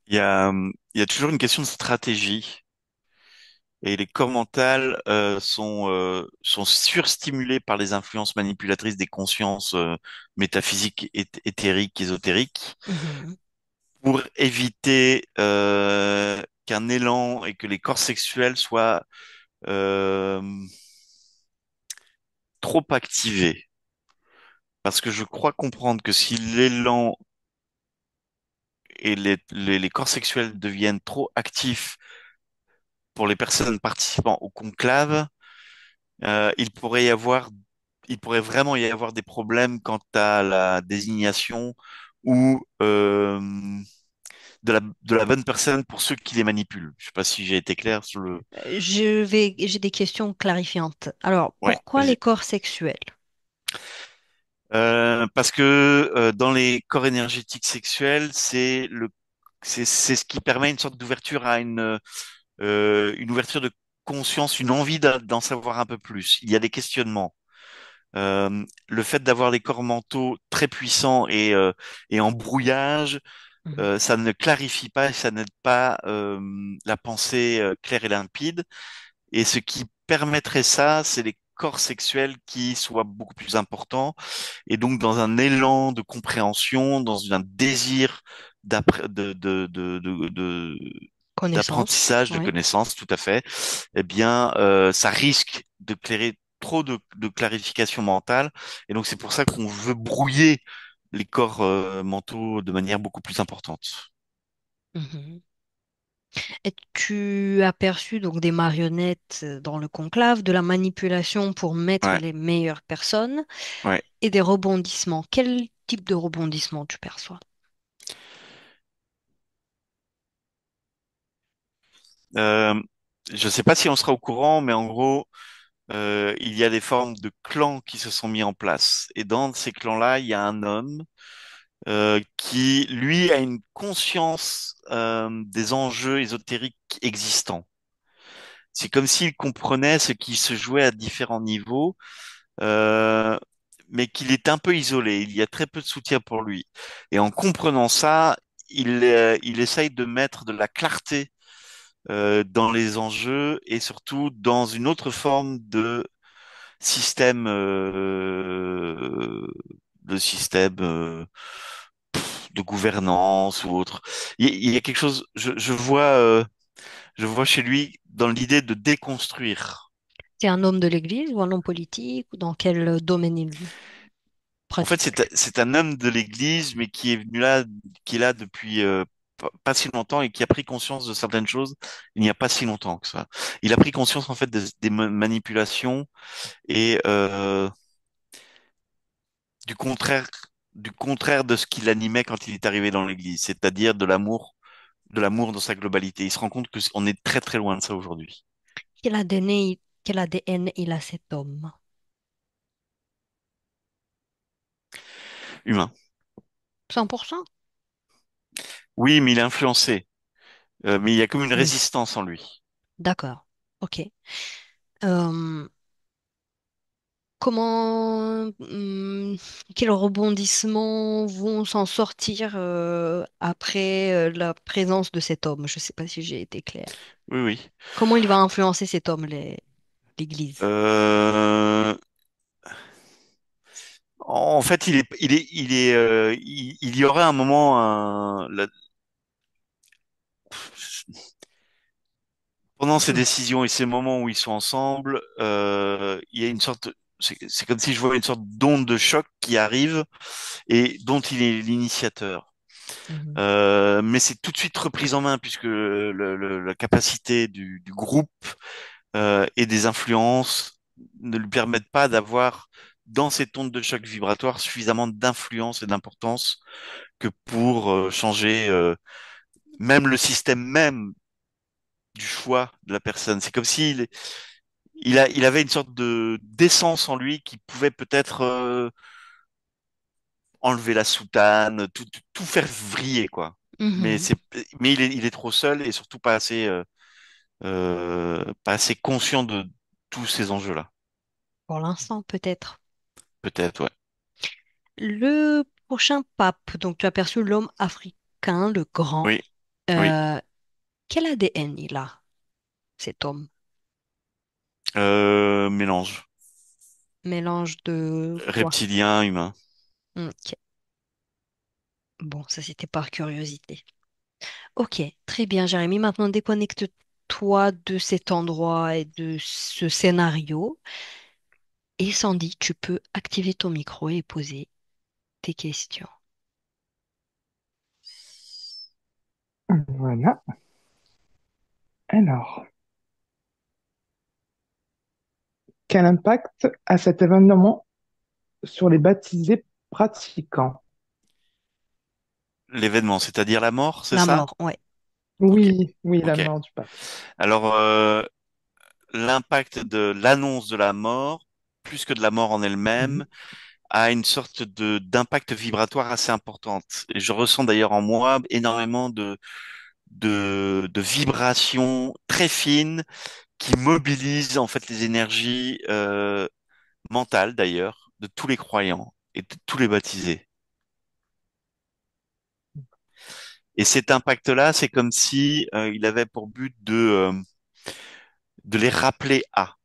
Il y a toujours une question de stratégie. et les corps mentales sont surstimulés par les influences manipulatrices des consciences métaphysiques, éthériques, ésotériques, Mhm. pour éviter qu'un élan et que les corps sexuels soient euh, trop activés. Parce que je crois comprendre que si l'élan et les corps sexuels deviennent trop actifs pour les personnes participant au conclave, il pourrait y avoir, il pourrait vraiment y avoir des problèmes quant à la désignation ou de la bonne personne pour ceux qui les manipulent. Je sais pas si j'ai été clair sur le. J'ai des questions clarifiantes. Alors, Ouais, pourquoi les vas-y. corps sexuels? Parce que dans les corps énergétiques sexuels, c'est ce qui permet une sorte d'ouverture à une ouverture de conscience, une envie d'en savoir un peu plus. Il y a des questionnements. Le fait d'avoir les corps mentaux très puissants et en brouillage, Mhm. ça ne clarifie pas et ça n'aide pas la pensée claire et limpide. Et ce qui permettrait ça, c'est les corps sexuels qui soient beaucoup plus importants et donc dans un élan de compréhension, dans un désir Connaissance, d'apprentissage, de oui. connaissance, tout à fait, eh bien, ça risque de clairer trop de clarification mentale. Et donc, c'est pour ça qu'on veut brouiller les corps mentaux de manière beaucoup plus importante. Mhm. Et tu as perçu donc des marionnettes dans le conclave, de la manipulation pour mettre Ouais, les meilleures personnes ouais. et des rebondissements. Quel type de rebondissement tu perçois? Euh, je sais pas si on sera au courant, mais en gros, il y a des formes de clans qui se sont mis en place. Et dans ces clans-là, il y a un homme qui, lui, a une conscience des enjeux ésotériques existants. C'est comme s'il comprenait ce qui se jouait à différents niveaux, euh, mais qu'il est un peu isolé. Il y a très peu de soutien pour lui. Et en comprenant ça, il essaye de mettre de la clarté dans les enjeux et surtout dans une autre forme système, de système de gouvernance ou autre. Il y a quelque chose, je vois chez lui dans l'idée de déconstruire. C'est un homme de l'Église ou un homme politique ou dans quel domaine il En fait, pratique? c'est un homme de l'Église, mais qui est venu là, qui est là depuis pas si longtemps et qui a pris conscience de certaines choses il n'y a pas si longtemps que ça. Il a pris conscience en fait des manipulations et du contraire, du contraire de ce qu'il animait quand il est arrivé dans l'Église, c'est-à-dire de l'amour dans sa globalité. Il se rend compte que on est très très loin de ça aujourd'hui. Quel ADN il a cet homme? Humain. 100%? Oui, mais il est influencé. Mais il y a comme une Oui, résistance en lui. d'accord. OK. Euh, comment, quels rebondissements vont s'en sortir après la présence de cet homme? Je ne sais pas si j'ai été claire. Oui, oui. Comment il va influencer cet homme, l'Église? Euh, En fait, il y aurait un moment, pendant ces Mhm, décisions et ces moments où ils sont ensemble, il y a une sorte, c'est comme si je voyais une sorte d'onde de choc qui arrive et dont il est l'initiateur. mhm, Mais c'est tout de suite reprise en main puisque la capacité du groupe et des influences ne lui permettent pas d'avoir dans cette onde de choc vibratoire suffisamment d'influence et d'importance que pour changer même le système même du choix de la personne. C'est comme s'il il avait une sorte de d'essence en lui qui pouvait peut-être enlever la soutane, tout faire vriller, quoi. Mais mhm. c'est, mais il est trop seul et surtout pas assez conscient de tous ces enjeux-là. Pour l'instant, peut-être. Peut-être, ouais. Le prochain pape, donc tu as perçu l'homme africain, le grand. Oui, oui. Euh, quel ADN il a, cet homme? Mélange. Mélange de quoi? Reptilien, humain. Ok. Bon, ça c'était par curiosité. Ok, très bien, Jérémy. Maintenant, déconnecte-toi de cet endroit et de ce scénario. Et Sandy, tu peux activer ton micro et poser tes questions. Voilà. Alors, quel impact a cet événement sur les baptisés pratiquants? L'événement, c'est-à-dire la mort, c'est La ça? mort, ouais. Ok. Oui, oui, la Ok. mort du pape. Alors, l'impact de l'annonce de la mort, plus que de la mort en Mhm. elle-même, a une sorte de d'impact vibratoire assez importante. Et je ressens d'ailleurs en moi énormément de vibrations très fines qui mobilisent en fait les énergies mentales d'ailleurs de tous les croyants et de tous les baptisés. Et cet impact-là, c'est comme si il avait pour but de les rappeler à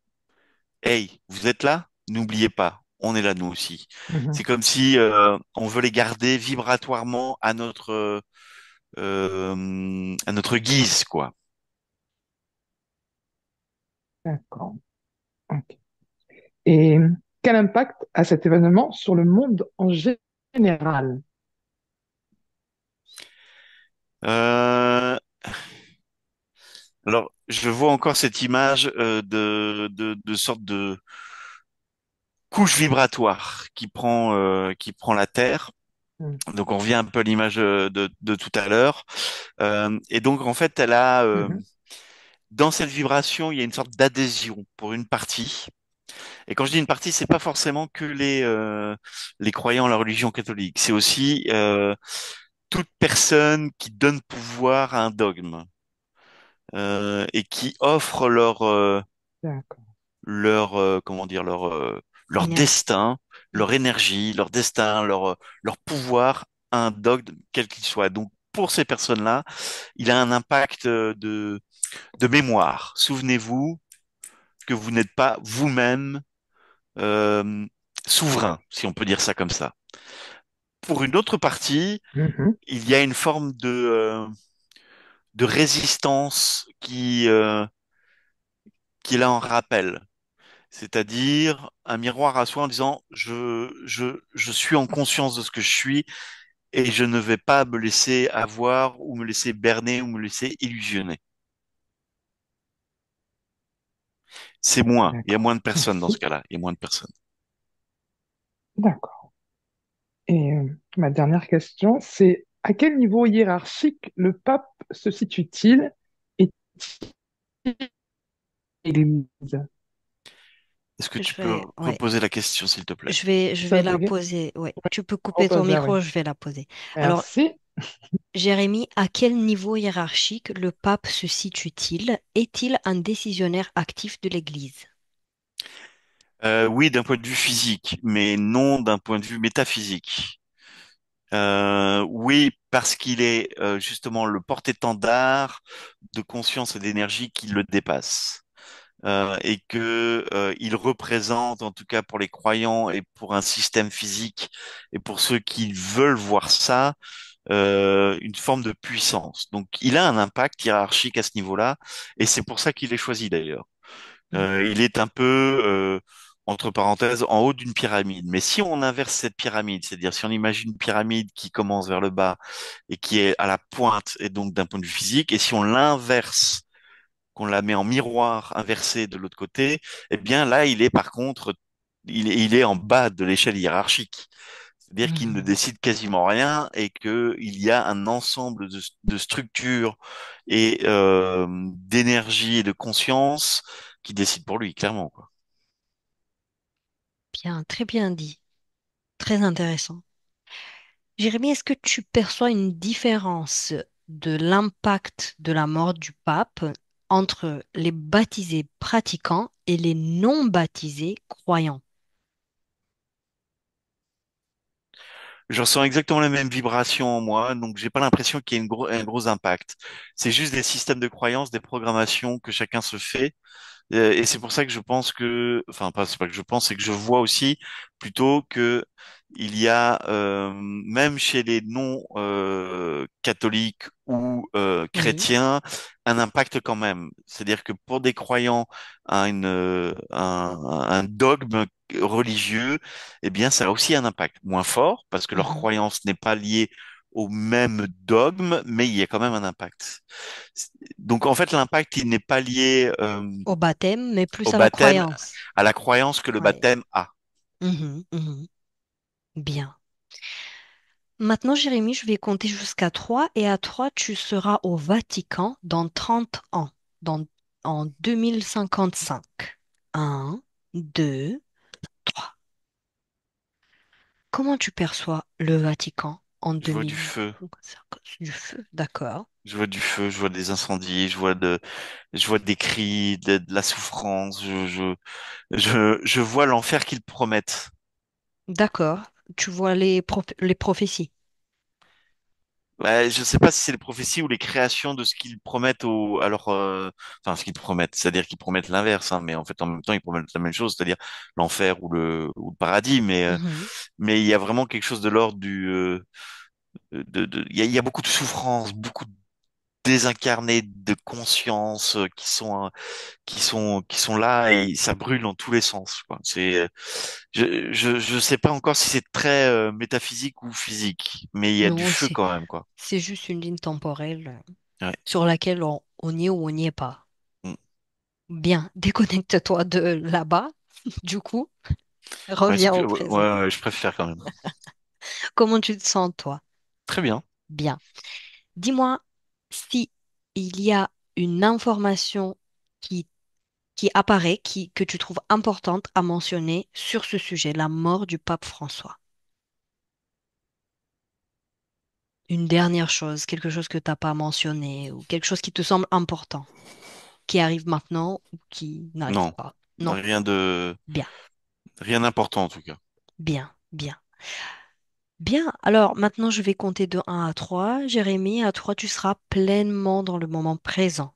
Hey, vous êtes là? N'oubliez pas, on est là nous aussi. C'est Mhm. comme si on veut les garder vibratoirement à notre guise, quoi. D'accord. Ok. Et quel impact a cet événement sur le monde en général? Euh, alors, je vois encore cette image de sorte de couche vibratoire qui prend la Terre. Mhm. Donc, on revient un peu à l'image de tout à l'heure. Et donc, en fait, elle a Mhm. dans cette vibration, il y a une sorte d'adhésion pour une partie. Et quand je dis une partie, c'est pas forcément que les croyants à la religion catholique. C'est aussi toute personne qui donne pouvoir à un dogme et qui offre D'accord. comment dire leur Énergie. destin, leur énergie, leur destin, leur pouvoir à un dogme quel qu'il soit. Donc pour ces personnes-là, il a un impact de mémoire. Souvenez-vous que vous n'êtes pas vous-même euh, souverain, si on peut dire ça comme ça. Pour une autre partie, Mhm. il y a une forme de résistance qui est là en rappel. C'est-à-dire un miroir à soi en disant je suis en conscience de ce que je suis et je ne vais pas me laisser avoir ou me laisser berner ou me laisser illusionner. C'est moins. Il y a D'accord. moins de personnes dans ce Merci. cas-là. Il y a moins de personnes. D'accord. Et ma dernière question, c'est à quel niveau hiérarchique le pape se situe-t-il? Est-il l'Église? Est-ce que tu Je peux vais, ouais, reposer la question, s'il te plaît? je Ça vais a la bugué? poser. Ouais, tu peux couper ton Reposer, oui. micro, je vais la poser. Alors, Merci. Jérémy, à quel niveau hiérarchique le pape se situe-t-il? Est-il un décisionnaire actif de l'Église? Oui, d'un point de vue physique, mais non d'un point de vue métaphysique. Oui, parce qu'il est justement le porte-étendard de conscience et d'énergie qui le dépasse. Et que il représente, en tout cas pour les croyants et pour un système physique et pour ceux qui veulent voir ça, une forme de puissance. Donc, il a un impact hiérarchique à ce niveau-là, et c'est pour ça qu'il est choisi d'ailleurs. Il est un peu, entre parenthèses, en haut d'une pyramide. Mais si on inverse cette pyramide, c'est-à-dire si on imagine une pyramide qui commence vers le bas et qui est à la pointe, et donc d'un point de vue physique, et si on l'inverse, qu'on la met en miroir inversé de l'autre côté, eh bien là, il est par contre, il est en bas de l'échelle hiérarchique. C'est-à-dire qu'il ne Mhm. décide quasiment rien et qu'il y a un ensemble de structures et d'énergie et de conscience qui décident pour lui, clairement, quoi. Bien, très bien dit. Très intéressant. Jérémy, est-ce que tu perçois une différence de l'impact de la mort du pape entre les baptisés pratiquants et les non baptisés croyants? Je ressens exactement la même vibration en moi, donc j'ai pas l'impression qu'il y ait un gros impact. C'est juste des systèmes de croyances, des programmations que chacun se fait, Et c'est pour ça que je pense que, enfin, pas, c'est pas que je pense, c'est que je vois aussi plutôt que il y a, même chez les non catholiques ou Oui. chrétiens, un impact quand même. C'est-à-dire que pour des croyants à un dogme religieux, eh bien, ça a aussi un impact moins fort parce que leur Mhm. croyance n'est pas liée au même dogme, mais il y a quand même un impact. Donc en fait, l'impact, il n'est pas lié Au baptême, mais au plus à la baptême, croyance. à la croyance que le Oui. baptême a. Mhm, mhm. Bien. Maintenant, Jérémy, je vais compter jusqu'à 3 et à 3, tu seras au Vatican dans 30 ans, dans, en 2055. Un, 2, 3. Comment tu perçois le Vatican en Je vois du 2000? feu, Du feu, d'accord. je vois du feu, je vois des incendies, je vois des cris, de la souffrance, je vois l'enfer qu'ils promettent. D'accord. Tu vois les prophéties. Ouais, je sais pas si c'est les prophéties ou les créations de ce qu'ils promettent alors, enfin, ce qu'ils promettent, c'est-à-dire qu'ils promettent l'inverse, hein, mais en fait, en même temps, ils promettent la même chose, c'est-à-dire l'enfer ou le paradis, Mhm. mais il y a vraiment quelque chose de l'ordre il y a beaucoup de souffrance, beaucoup de désincarnés de conscience qui sont là et ça brûle dans tous les sens, quoi. Je sais pas encore si c'est très métaphysique ou physique, mais il y a du Non, feu quand même, quoi. c'est juste une ligne temporelle Ouais. sur laquelle on y est ou on n'y est pas. Mm. Bien, déconnecte-toi de là-bas, du coup, Ouais, reviens au ouais, présent. ouais, je préfère quand même. Comment tu te sens, toi? Très bien. Bien. Dis-moi si il y a une information qui, qui apparaît, que tu trouves importante à mentionner sur ce sujet, la mort du pape François. Une dernière chose, quelque chose que tu n'as pas mentionné ou quelque chose qui te semble important, qui arrive maintenant ou qui n'arrive Non, pas. Non, rien de bien, rien d'important en tout cas. bien, bien. Bien, alors maintenant je vais compter de 1 à 3. Jérémy, à 3, tu seras pleinement dans le moment présent.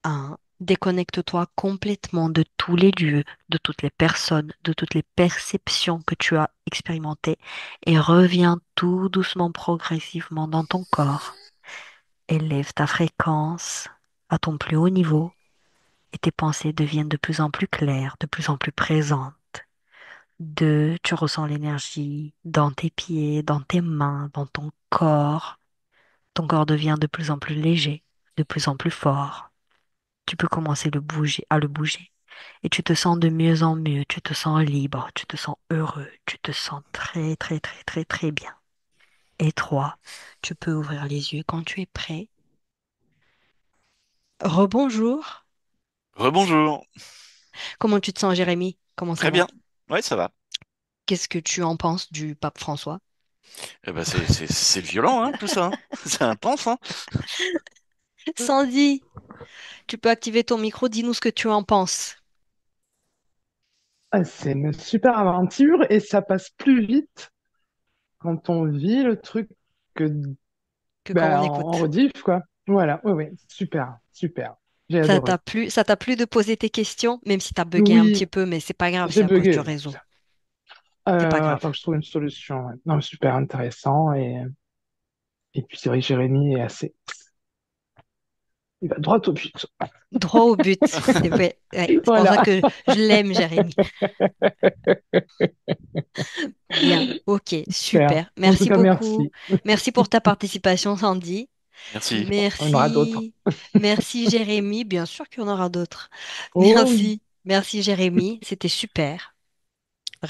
1. Déconnecte-toi complètement de tous les lieux, de toutes les personnes, de toutes les perceptions que tu as expérimentées et reviens tout doucement, progressivement dans ton corps. Élève ta fréquence à ton plus haut niveau et tes pensées deviennent de plus en plus claires, de plus en plus présentes. 2. Tu ressens l'énergie dans tes pieds, dans tes mains, dans ton corps. Ton corps devient de plus en plus léger, de plus en plus fort. Tu peux commencer à le bouger. Et tu te sens de mieux en mieux, tu te sens libre, tu te sens heureux, tu te sens très, très, très, très, très bien. Et 3, tu peux ouvrir les yeux quand tu es prêt. Rebonjour. Rebonjour. Comment tu te sens, Jérémy? Comment ça Très va? bien. Ouais, ça va. Qu'est-ce que tu en penses du pape François? Eh ben c'est violent hein, tout ça, hein. C'est intense hein. Sandy, tu peux activer ton micro, dis-nous ce que tu en penses. Ah, c'est une super aventure et ça passe plus vite quand on vit le truc que Que quand ben, on en écoute. rediff, quoi. Voilà, oui, oui, super, super. J'ai adoré. Ça t'a plu de poser tes questions, même si t'as bugué un petit Oui, peu, mais c'est pas grave, j'ai c'est à cause du bugué. réseau. C'est pas Ouais, grave. faut que je trouve une solution. Ouais. Non, super intéressant. Et puis c'est vrai que Jérémy est assez. Il va droit au but. Droit au but. C'est vrai. Ouais, c'est pour ça Voilà. que je l'aime, Jérémy. Bien. Ok, Super. super. En tout Merci cas, beaucoup. merci. Merci pour ta participation, Sandy. Merci. On en aura d'autres. Merci. Merci, Jérémy. Bien sûr qu'il y en aura d'autres. Oh oui. Merci. Merci, Jérémy. C'était super.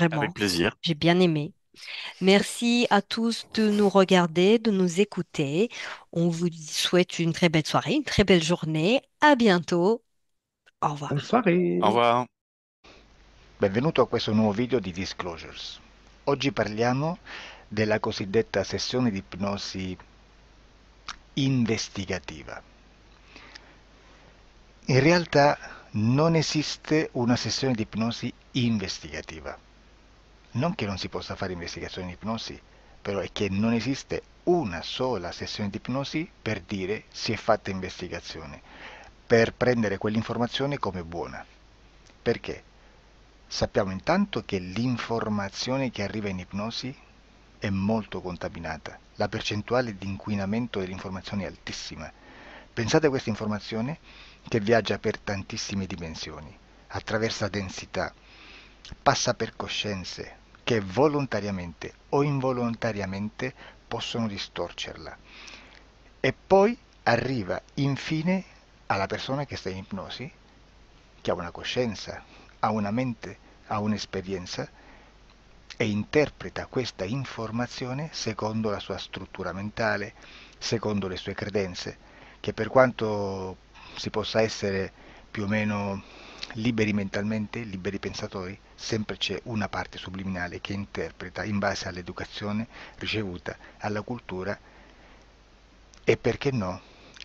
Avec Vraiment. plaisir. J'ai bien aimé. Merci à tous de nous regarder, de nous écouter. On vous souhaite une très belle soirée, une très belle journée. À bientôt. Au Bonne revoir. Au soirée. revoir. Benvenuto a questo nuovo video di Disclosures. Oggi parliamo della cosiddetta sessione di ipnosi investigativa. In realtà non esiste una sessione di ipnosi investigativa. Non che non si possa fare investigazione di ipnosi, però è che non esiste una sola sessione di ipnosi per dire si è fatta investigazione, per prendere quell'informazione come buona. Perché? Sappiamo intanto che l'informazione che arriva in ipnosi è molto contaminata. La percentuale di inquinamento dell'informazione è altissima. Pensate a questa informazione che viaggia per tantissime dimensioni, attraversa densità, passa per coscienze che volontariamente o involontariamente possono distorcerla. E poi arriva infine alla persona che sta in ipnosi, che ha una coscienza, ha una mente, ha un'esperienza e interpreta questa informazione secondo la sua struttura mentale, secondo le sue credenze, che per quanto si possa essere più o meno liberi mentalmente, liberi pensatori, sempre c'è una parte subliminale che interpreta in base all'educazione ricevuta, alla cultura e perché no,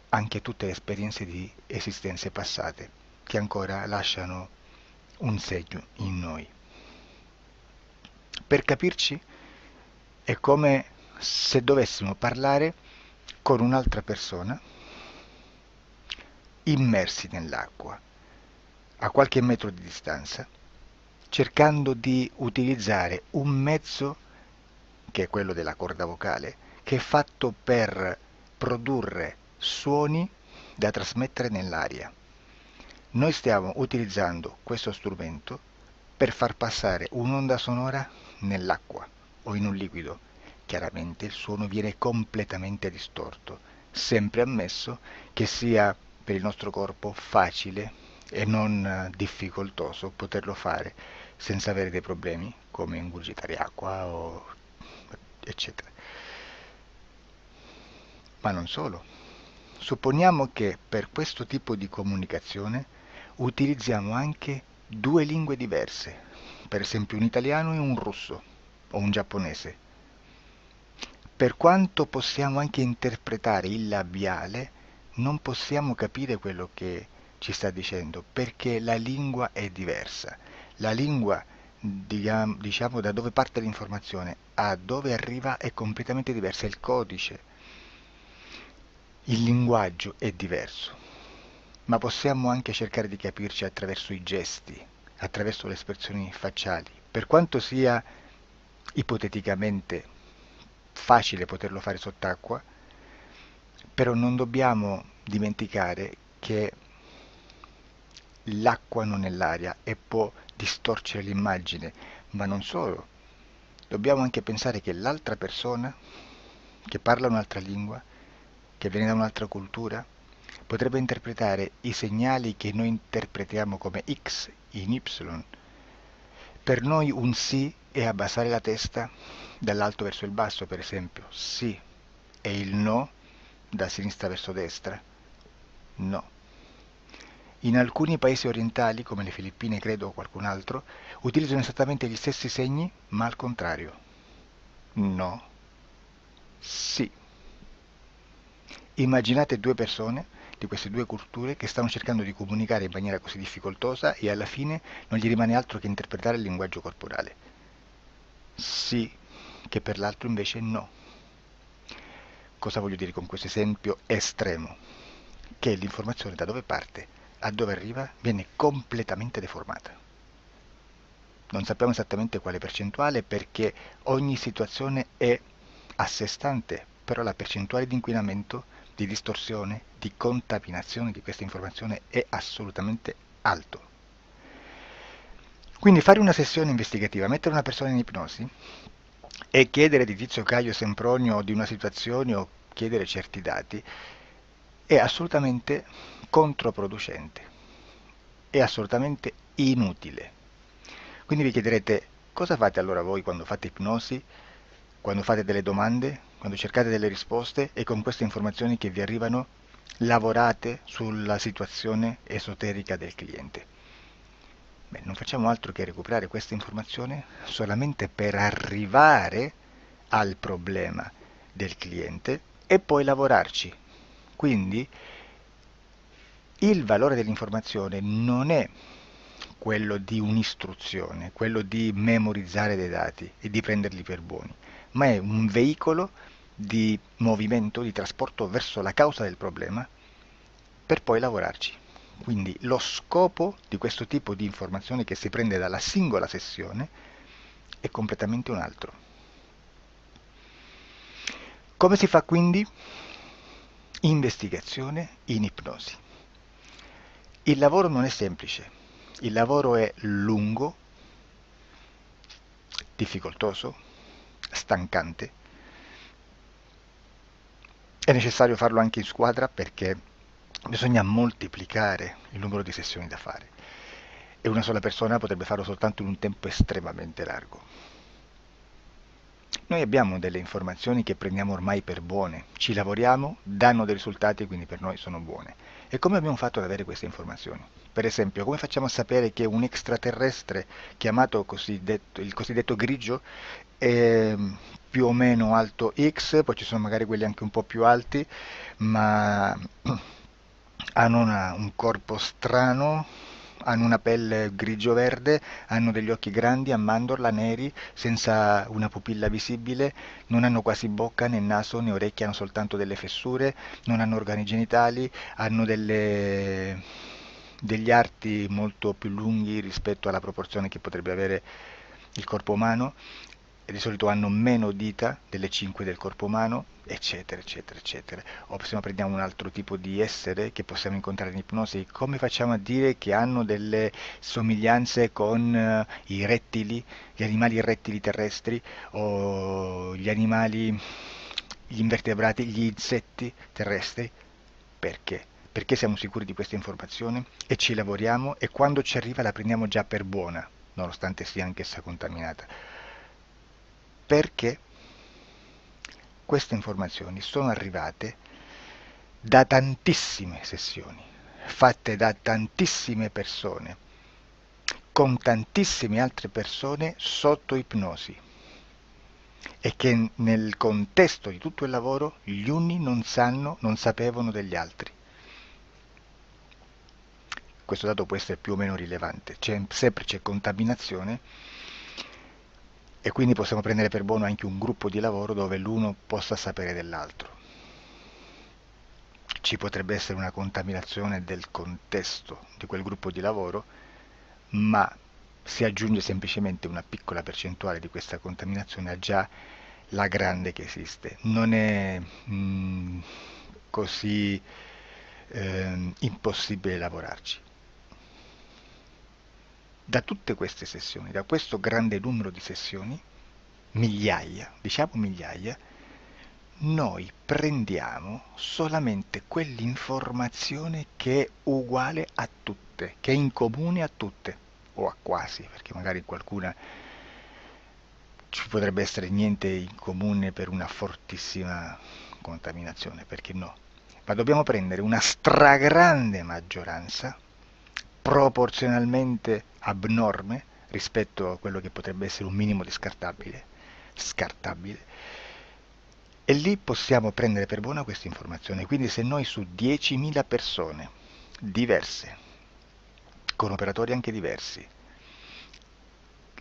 anche tutte le esperienze di esistenze passate che ancora lasciano un segno in noi. Per capirci, è come se dovessimo parlare con un'altra persona immersi nell'acqua, a qualche metro di distanza, cercando di utilizzare un mezzo, che è quello della corda vocale, che è fatto per produrre suoni da trasmettere nell'aria. Noi stiamo utilizzando questo strumento per far passare un'onda sonora nell'acqua o in un liquido. Chiaramente il suono viene completamente distorto, sempre ammesso che sia per il nostro corpo facile e non difficoltoso poterlo fare senza avere dei problemi come ingurgitare acqua o eccetera. Ma non solo. Supponiamo che per questo tipo di comunicazione utilizziamo anche due lingue diverse, per esempio un italiano e un russo o un giapponese. Per quanto possiamo anche interpretare il labiale, non possiamo capire quello che ci sta dicendo, perché la lingua è diversa. La lingua, diciamo, da dove parte l'informazione a dove arriva è completamente diversa, è il codice. Il linguaggio è diverso, ma possiamo anche cercare di capirci attraverso i gesti, attraverso le espressioni facciali. Per quanto sia ipoteticamente facile poterlo fare sott'acqua, però non dobbiamo dimenticare che l'acqua non è l'aria e può distorcere l'immagine, ma non solo. Dobbiamo anche pensare che l'altra persona, che parla un'altra lingua, che viene da un'altra cultura, potrebbe interpretare i segnali che noi interpretiamo come X in Y. Per noi un sì è abbassare la testa dall'alto verso il basso, per esempio, sì, e il no da sinistra verso destra, no. In alcuni paesi orientali, come le Filippine credo o qualcun altro, utilizzano esattamente gli stessi segni, ma al contrario. No, sì. Immaginate due persone di queste due culture che stanno cercando di comunicare in maniera così difficoltosa e alla fine non gli rimane altro che interpretare il linguaggio corporale. Sì, che per l'altro invece no. Cosa voglio dire con questo esempio estremo? Che l'informazione da dove parte a dove arriva viene completamente deformata. Non sappiamo esattamente quale percentuale perché ogni situazione è a sé stante, però la percentuale di inquinamento, di distorsione, di contaminazione di questa informazione è assolutamente alto. Quindi fare una sessione investigativa, mettere una persona in ipnosi e chiedere di Tizio Caio Sempronio di una situazione o chiedere certi dati è assolutamente controproducente, è assolutamente inutile. Quindi vi chiederete cosa fate allora voi quando fate ipnosi, quando fate delle domande, quando cercate delle risposte e con queste informazioni che vi arrivano lavorate sulla situazione esoterica del cliente. Beh, non facciamo altro che recuperare questa informazione solamente per arrivare al problema del cliente e poi lavorarci. Quindi il valore dell'informazione non è quello di un'istruzione, quello di memorizzare dei dati e di prenderli per buoni, ma è un veicolo di movimento, di trasporto verso la causa del problema per poi lavorarci. Quindi lo scopo di questo tipo di informazione che si prende dalla singola sessione è completamente un altro. Come si fa quindi? Investigazione in ipnosi. Il lavoro non è semplice, il lavoro è lungo, difficoltoso, stancante. È necessario farlo anche in squadra perché bisogna moltiplicare il numero di sessioni da fare e una sola persona potrebbe farlo soltanto in un tempo estremamente largo. Noi abbiamo delle informazioni che prendiamo ormai per buone, ci lavoriamo, danno dei risultati e quindi per noi sono buone. E come abbiamo fatto ad avere queste informazioni? Per esempio, come facciamo a sapere che un extraterrestre chiamato il cosiddetto grigio è più o meno alto X, poi ci sono magari quelli anche un po' più alti, ma hanno un corpo strano, hanno una pelle grigio-verde, hanno degli occhi grandi a mandorla neri, senza una pupilla visibile, non hanno quasi bocca né naso né orecchie, hanno soltanto delle fessure, non hanno organi genitali, hanno degli arti molto più lunghi rispetto alla proporzione che potrebbe avere il corpo umano, e di solito hanno meno dita delle 5 del corpo umano, eccetera, eccetera, eccetera. O se no prendiamo un altro tipo di essere che possiamo incontrare in ipnosi, come facciamo a dire che hanno delle somiglianze con i rettili, gli animali rettili terrestri o gli invertebrati, gli insetti terrestri? Perché? Perché siamo sicuri di questa informazione e ci lavoriamo e quando ci arriva la prendiamo già per buona, nonostante sia anch'essa contaminata. Perché queste informazioni sono arrivate da tantissime sessioni, fatte da tantissime persone, con tantissime altre persone sotto ipnosi e che nel contesto di tutto il lavoro gli uni non sapevano degli altri. Questo dato può essere più o meno rilevante, sempre c'è contaminazione e quindi possiamo prendere per buono anche un gruppo di lavoro dove l'uno possa sapere dell'altro. Ci potrebbe essere una contaminazione del contesto di quel gruppo di lavoro, ma si aggiunge semplicemente una piccola percentuale di questa contaminazione a già la grande che esiste. Non è così impossibile lavorarci. Da tutte queste sessioni, da questo grande numero di sessioni, migliaia, diciamo migliaia, noi prendiamo solamente quell'informazione che è uguale a tutte, che è in comune a tutte, o a quasi, perché magari qualcuna ci potrebbe essere niente in comune per una fortissima contaminazione, perché no? Ma dobbiamo prendere una stragrande maggioranza, proporzionalmente abnorme rispetto a quello che potrebbe essere un minimo di scartabile, e lì possiamo prendere per buona questa informazione. Quindi se noi su 10.000 persone diverse, con operatori anche diversi,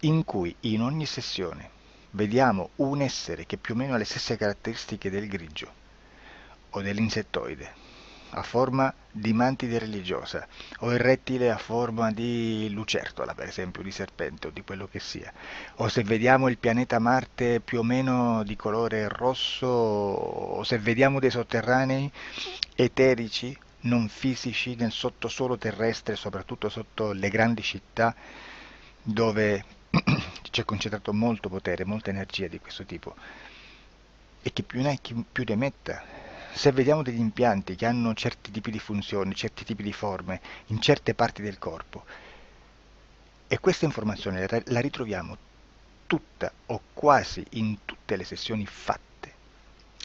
in cui in ogni sessione vediamo un essere che più o meno ha le stesse caratteristiche del grigio o dell'insettoide, a forma di mantide religiosa, o il rettile a forma di lucertola, per esempio, di serpente o di quello che sia, o se vediamo il pianeta Marte più o meno di colore rosso, o se vediamo dei sotterranei eterici, non fisici, nel sottosuolo terrestre, soprattutto sotto le grandi città, dove c'è concentrato molto potere, molta energia di questo tipo, e che più ne hai più ne metta. Se vediamo degli impianti che hanno certi tipi di funzioni, certi tipi di forme in certe parti del corpo, e questa informazione la ritroviamo tutta o quasi in tutte le sessioni fatte,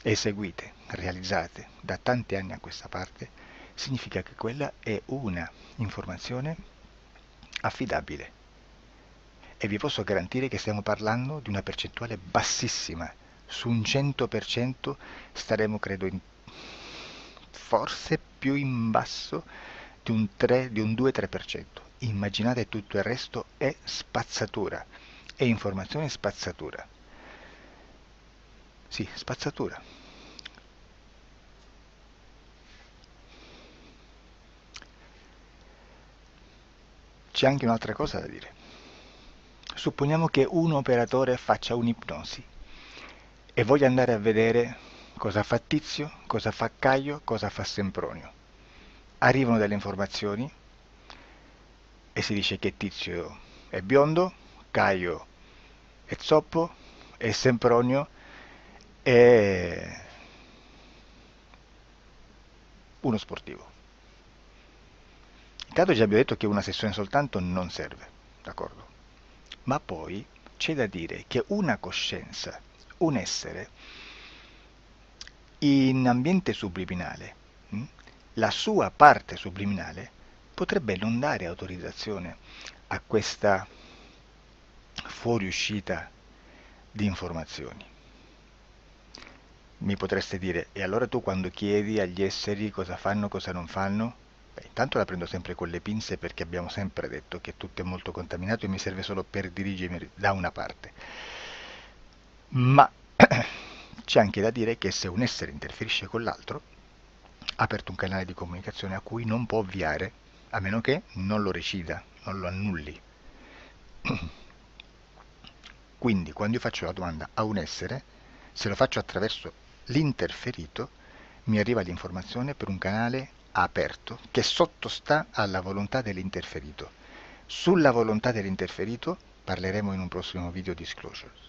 eseguite, realizzate da tanti anni a questa parte, significa che quella è una informazione affidabile. E vi posso garantire che stiamo parlando di una percentuale bassissima. Su un 100% staremo, credo, forse più in basso di un 2-3%. Immaginate, tutto il resto è spazzatura, è informazione spazzatura. Sì, spazzatura. C'è anche un'altra cosa da dire. Supponiamo che un operatore faccia un'ipnosi e voglia andare a vedere cosa fa Tizio, cosa fa Caio, cosa fa Sempronio. Arrivano delle informazioni e si dice che Tizio è biondo, Caio è zoppo e Sempronio è uno sportivo. Intanto già abbiamo detto che una sessione soltanto non serve, d'accordo? Ma poi c'è da dire che una coscienza, un essere, in ambiente subliminale, la sua parte subliminale potrebbe non dare autorizzazione a questa fuoriuscita di informazioni. Mi potreste dire, e allora tu quando chiedi agli esseri cosa fanno, cosa non fanno? Beh, intanto la prendo sempre con le pinze perché abbiamo sempre detto che tutto è molto contaminato e mi serve solo per dirigermi da una parte. Ma c'è anche da dire che se un essere interferisce con l'altro, ha aperto un canale di comunicazione a cui non può ovviare, a meno che non lo recida, non lo annulli. Quindi quando io faccio la domanda a un essere, se lo faccio attraverso l'interferito, mi arriva l'informazione per un canale aperto che sottostà alla volontà dell'interferito. Sulla volontà dell'interferito parleremo in un prossimo video disclosures.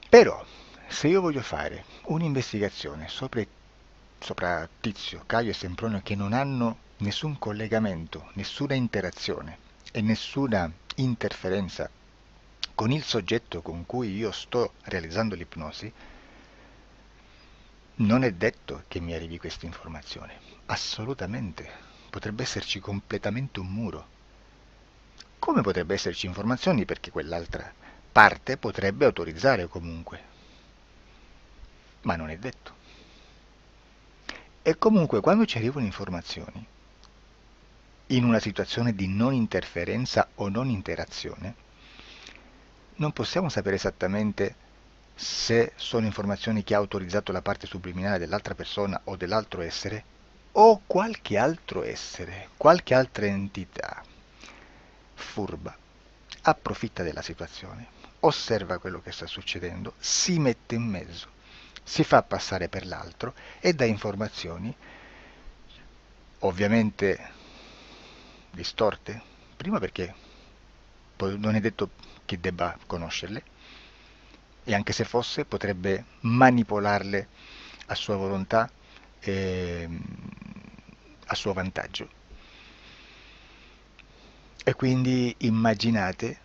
Però, se io voglio fare un'investigazione sopra Tizio, Caio e Sempronio che non hanno nessun collegamento, nessuna interazione e nessuna interferenza con il soggetto con cui io sto realizzando l'ipnosi, non è detto che mi arrivi questa informazione. Assolutamente. Potrebbe esserci completamente un muro. Come potrebbe esserci informazioni perché quell'altra parte potrebbe autorizzare comunque. Ma non è detto. E comunque quando ci arrivano informazioni, in una situazione di non interferenza o non interazione, non possiamo sapere esattamente se sono informazioni che ha autorizzato la parte subliminale dell'altra persona o dell'altro essere, o qualche altro essere, qualche altra entità furba, approfitta della situazione, osserva quello che sta succedendo, si mette in mezzo, si fa passare per l'altro e dà informazioni, ovviamente distorte, prima perché non è detto che debba conoscerle, e anche se fosse potrebbe manipolarle a sua volontà e a suo vantaggio. E quindi immaginate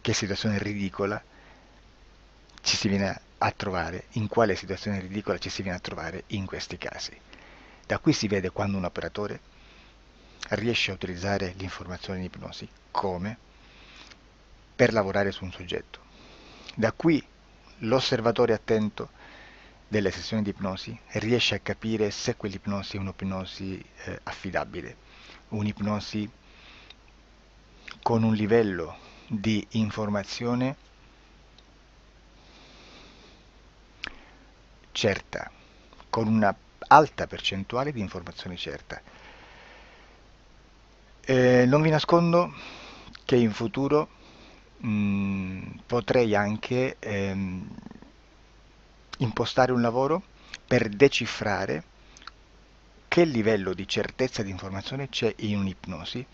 che situazione ridicola ci si viene a trovare, in quale situazione ridicola ci si viene a trovare in questi casi. Da qui si vede quando un operatore riesce a utilizzare l'informazione in ipnosi come per lavorare su un soggetto. Da qui l'osservatore attento delle sessioni di ipnosi riesce a capire se quell'ipnosi è un'ipnosi affidabile, un'ipnosi con un livello di informazione certa, con una alta percentuale di informazione certa. Non vi nascondo che in futuro potrei anche impostare un lavoro per decifrare che livello di certezza di informazione c'è in un'ipnosi,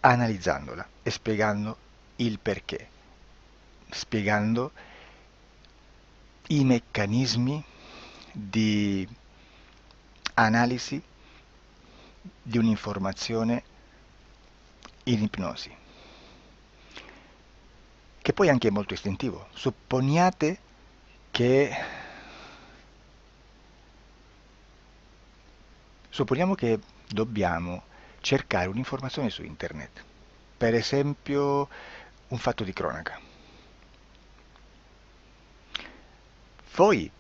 analizzandola e spiegando il perché, spiegando i meccanismi di analisi di un'informazione in ipnosi, che poi anche è molto istintivo. Supponiamo che dobbiamo cercare un'informazione su internet, per esempio un fatto di cronaca. Voi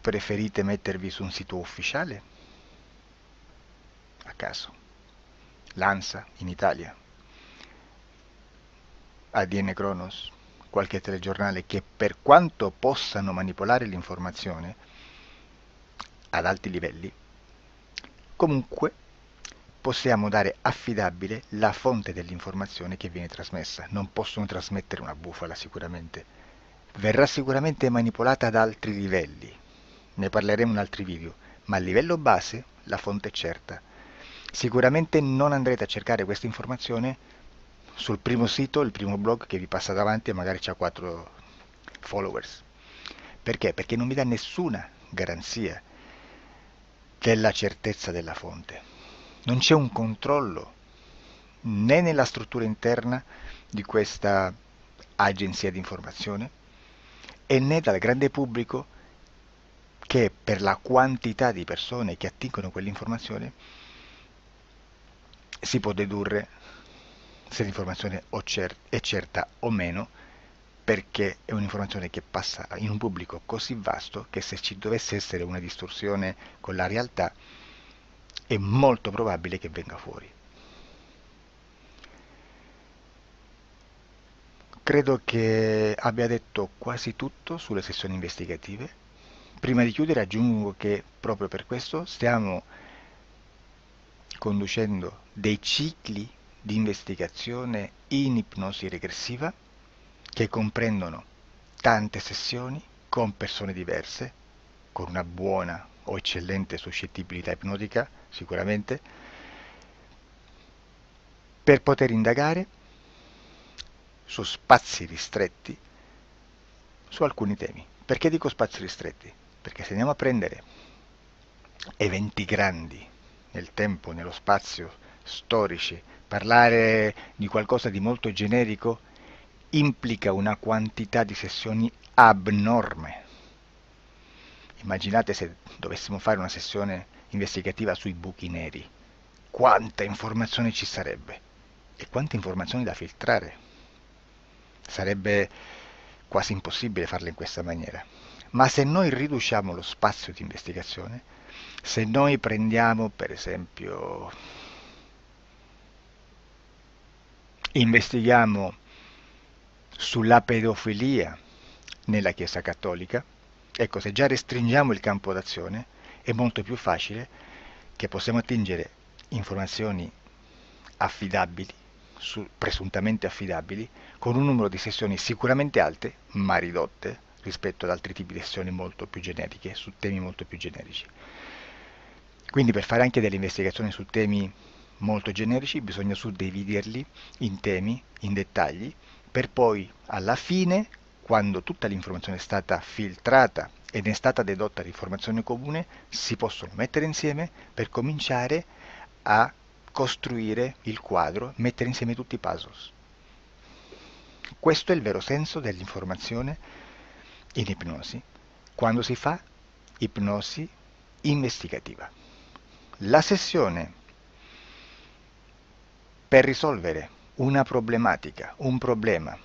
preferite mettervi su un sito ufficiale? A caso. L'ANSA in Italia, ADN Kronos, qualche telegiornale che per quanto possano manipolare l'informazione ad alti livelli, comunque possiamo dare affidabile la fonte dell'informazione che viene trasmessa. Non possono trasmettere una bufala sicuramente. Verrà sicuramente manipolata ad altri livelli. Ne parleremo in altri video, ma a livello base la fonte è certa. Sicuramente non andrete a cercare questa informazione sul primo sito, il primo blog che vi passa davanti e magari c'ha 4 followers. Perché? Perché non vi dà nessuna garanzia della certezza della fonte. Non c'è un controllo né nella struttura interna di questa agenzia di informazione e né dal grande pubblico, che per la quantità di persone che attingono quell'informazione si può dedurre se l'informazione è certa o meno, perché è un'informazione che passa in un pubblico così vasto che se ci dovesse essere una distorsione con la realtà è molto probabile che venga fuori. Credo che abbia detto quasi tutto sulle sessioni investigative. Prima di chiudere aggiungo che proprio per questo stiamo conducendo dei cicli di investigazione in ipnosi regressiva che comprendono tante sessioni con persone diverse, con una buona o eccellente suscettibilità ipnotica sicuramente, per poter indagare su spazi ristretti su alcuni temi. Perché dico spazi ristretti? Perché se andiamo a prendere eventi grandi nel tempo, nello spazio, storici, parlare di qualcosa di molto generico implica una quantità di sessioni abnorme. Immaginate se dovessimo fare una sessione investigativa sui buchi neri, quanta informazione ci sarebbe e quante informazioni da filtrare. Sarebbe quasi impossibile farlo in questa maniera. Ma se noi riduciamo lo spazio di investigazione, se noi prendiamo per esempio, investighiamo sulla pedofilia nella Chiesa Cattolica, ecco, se già restringiamo il campo d'azione è molto più facile che possiamo attingere informazioni affidabili, presuntamente affidabili, con un numero di sessioni sicuramente alte, ma ridotte rispetto ad altri tipi di sessioni molto più generiche, su temi molto più generici. Quindi per fare anche delle investigazioni su temi molto generici bisogna suddividerli in temi, in dettagli, per poi alla fine, quando tutta l'informazione è stata filtrata ed è stata dedotta l'informazione comune, si possono mettere insieme per cominciare a costruire il quadro, mettere insieme tutti i puzzle. Questo è il vero senso dell'informazione in ipnosi, quando si fa ipnosi investigativa. La sessione per risolvere una problematica, un problema,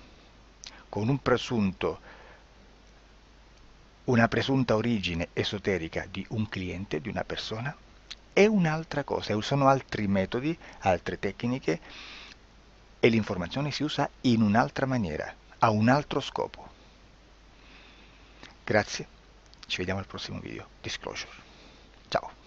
con una presunta origine esoterica di un cliente, di una persona, è un'altra cosa, sono altri metodi, altre tecniche e l'informazione si usa in un'altra maniera, ha un altro scopo. Grazie, ci vediamo al prossimo video. Disclosure. Ciao.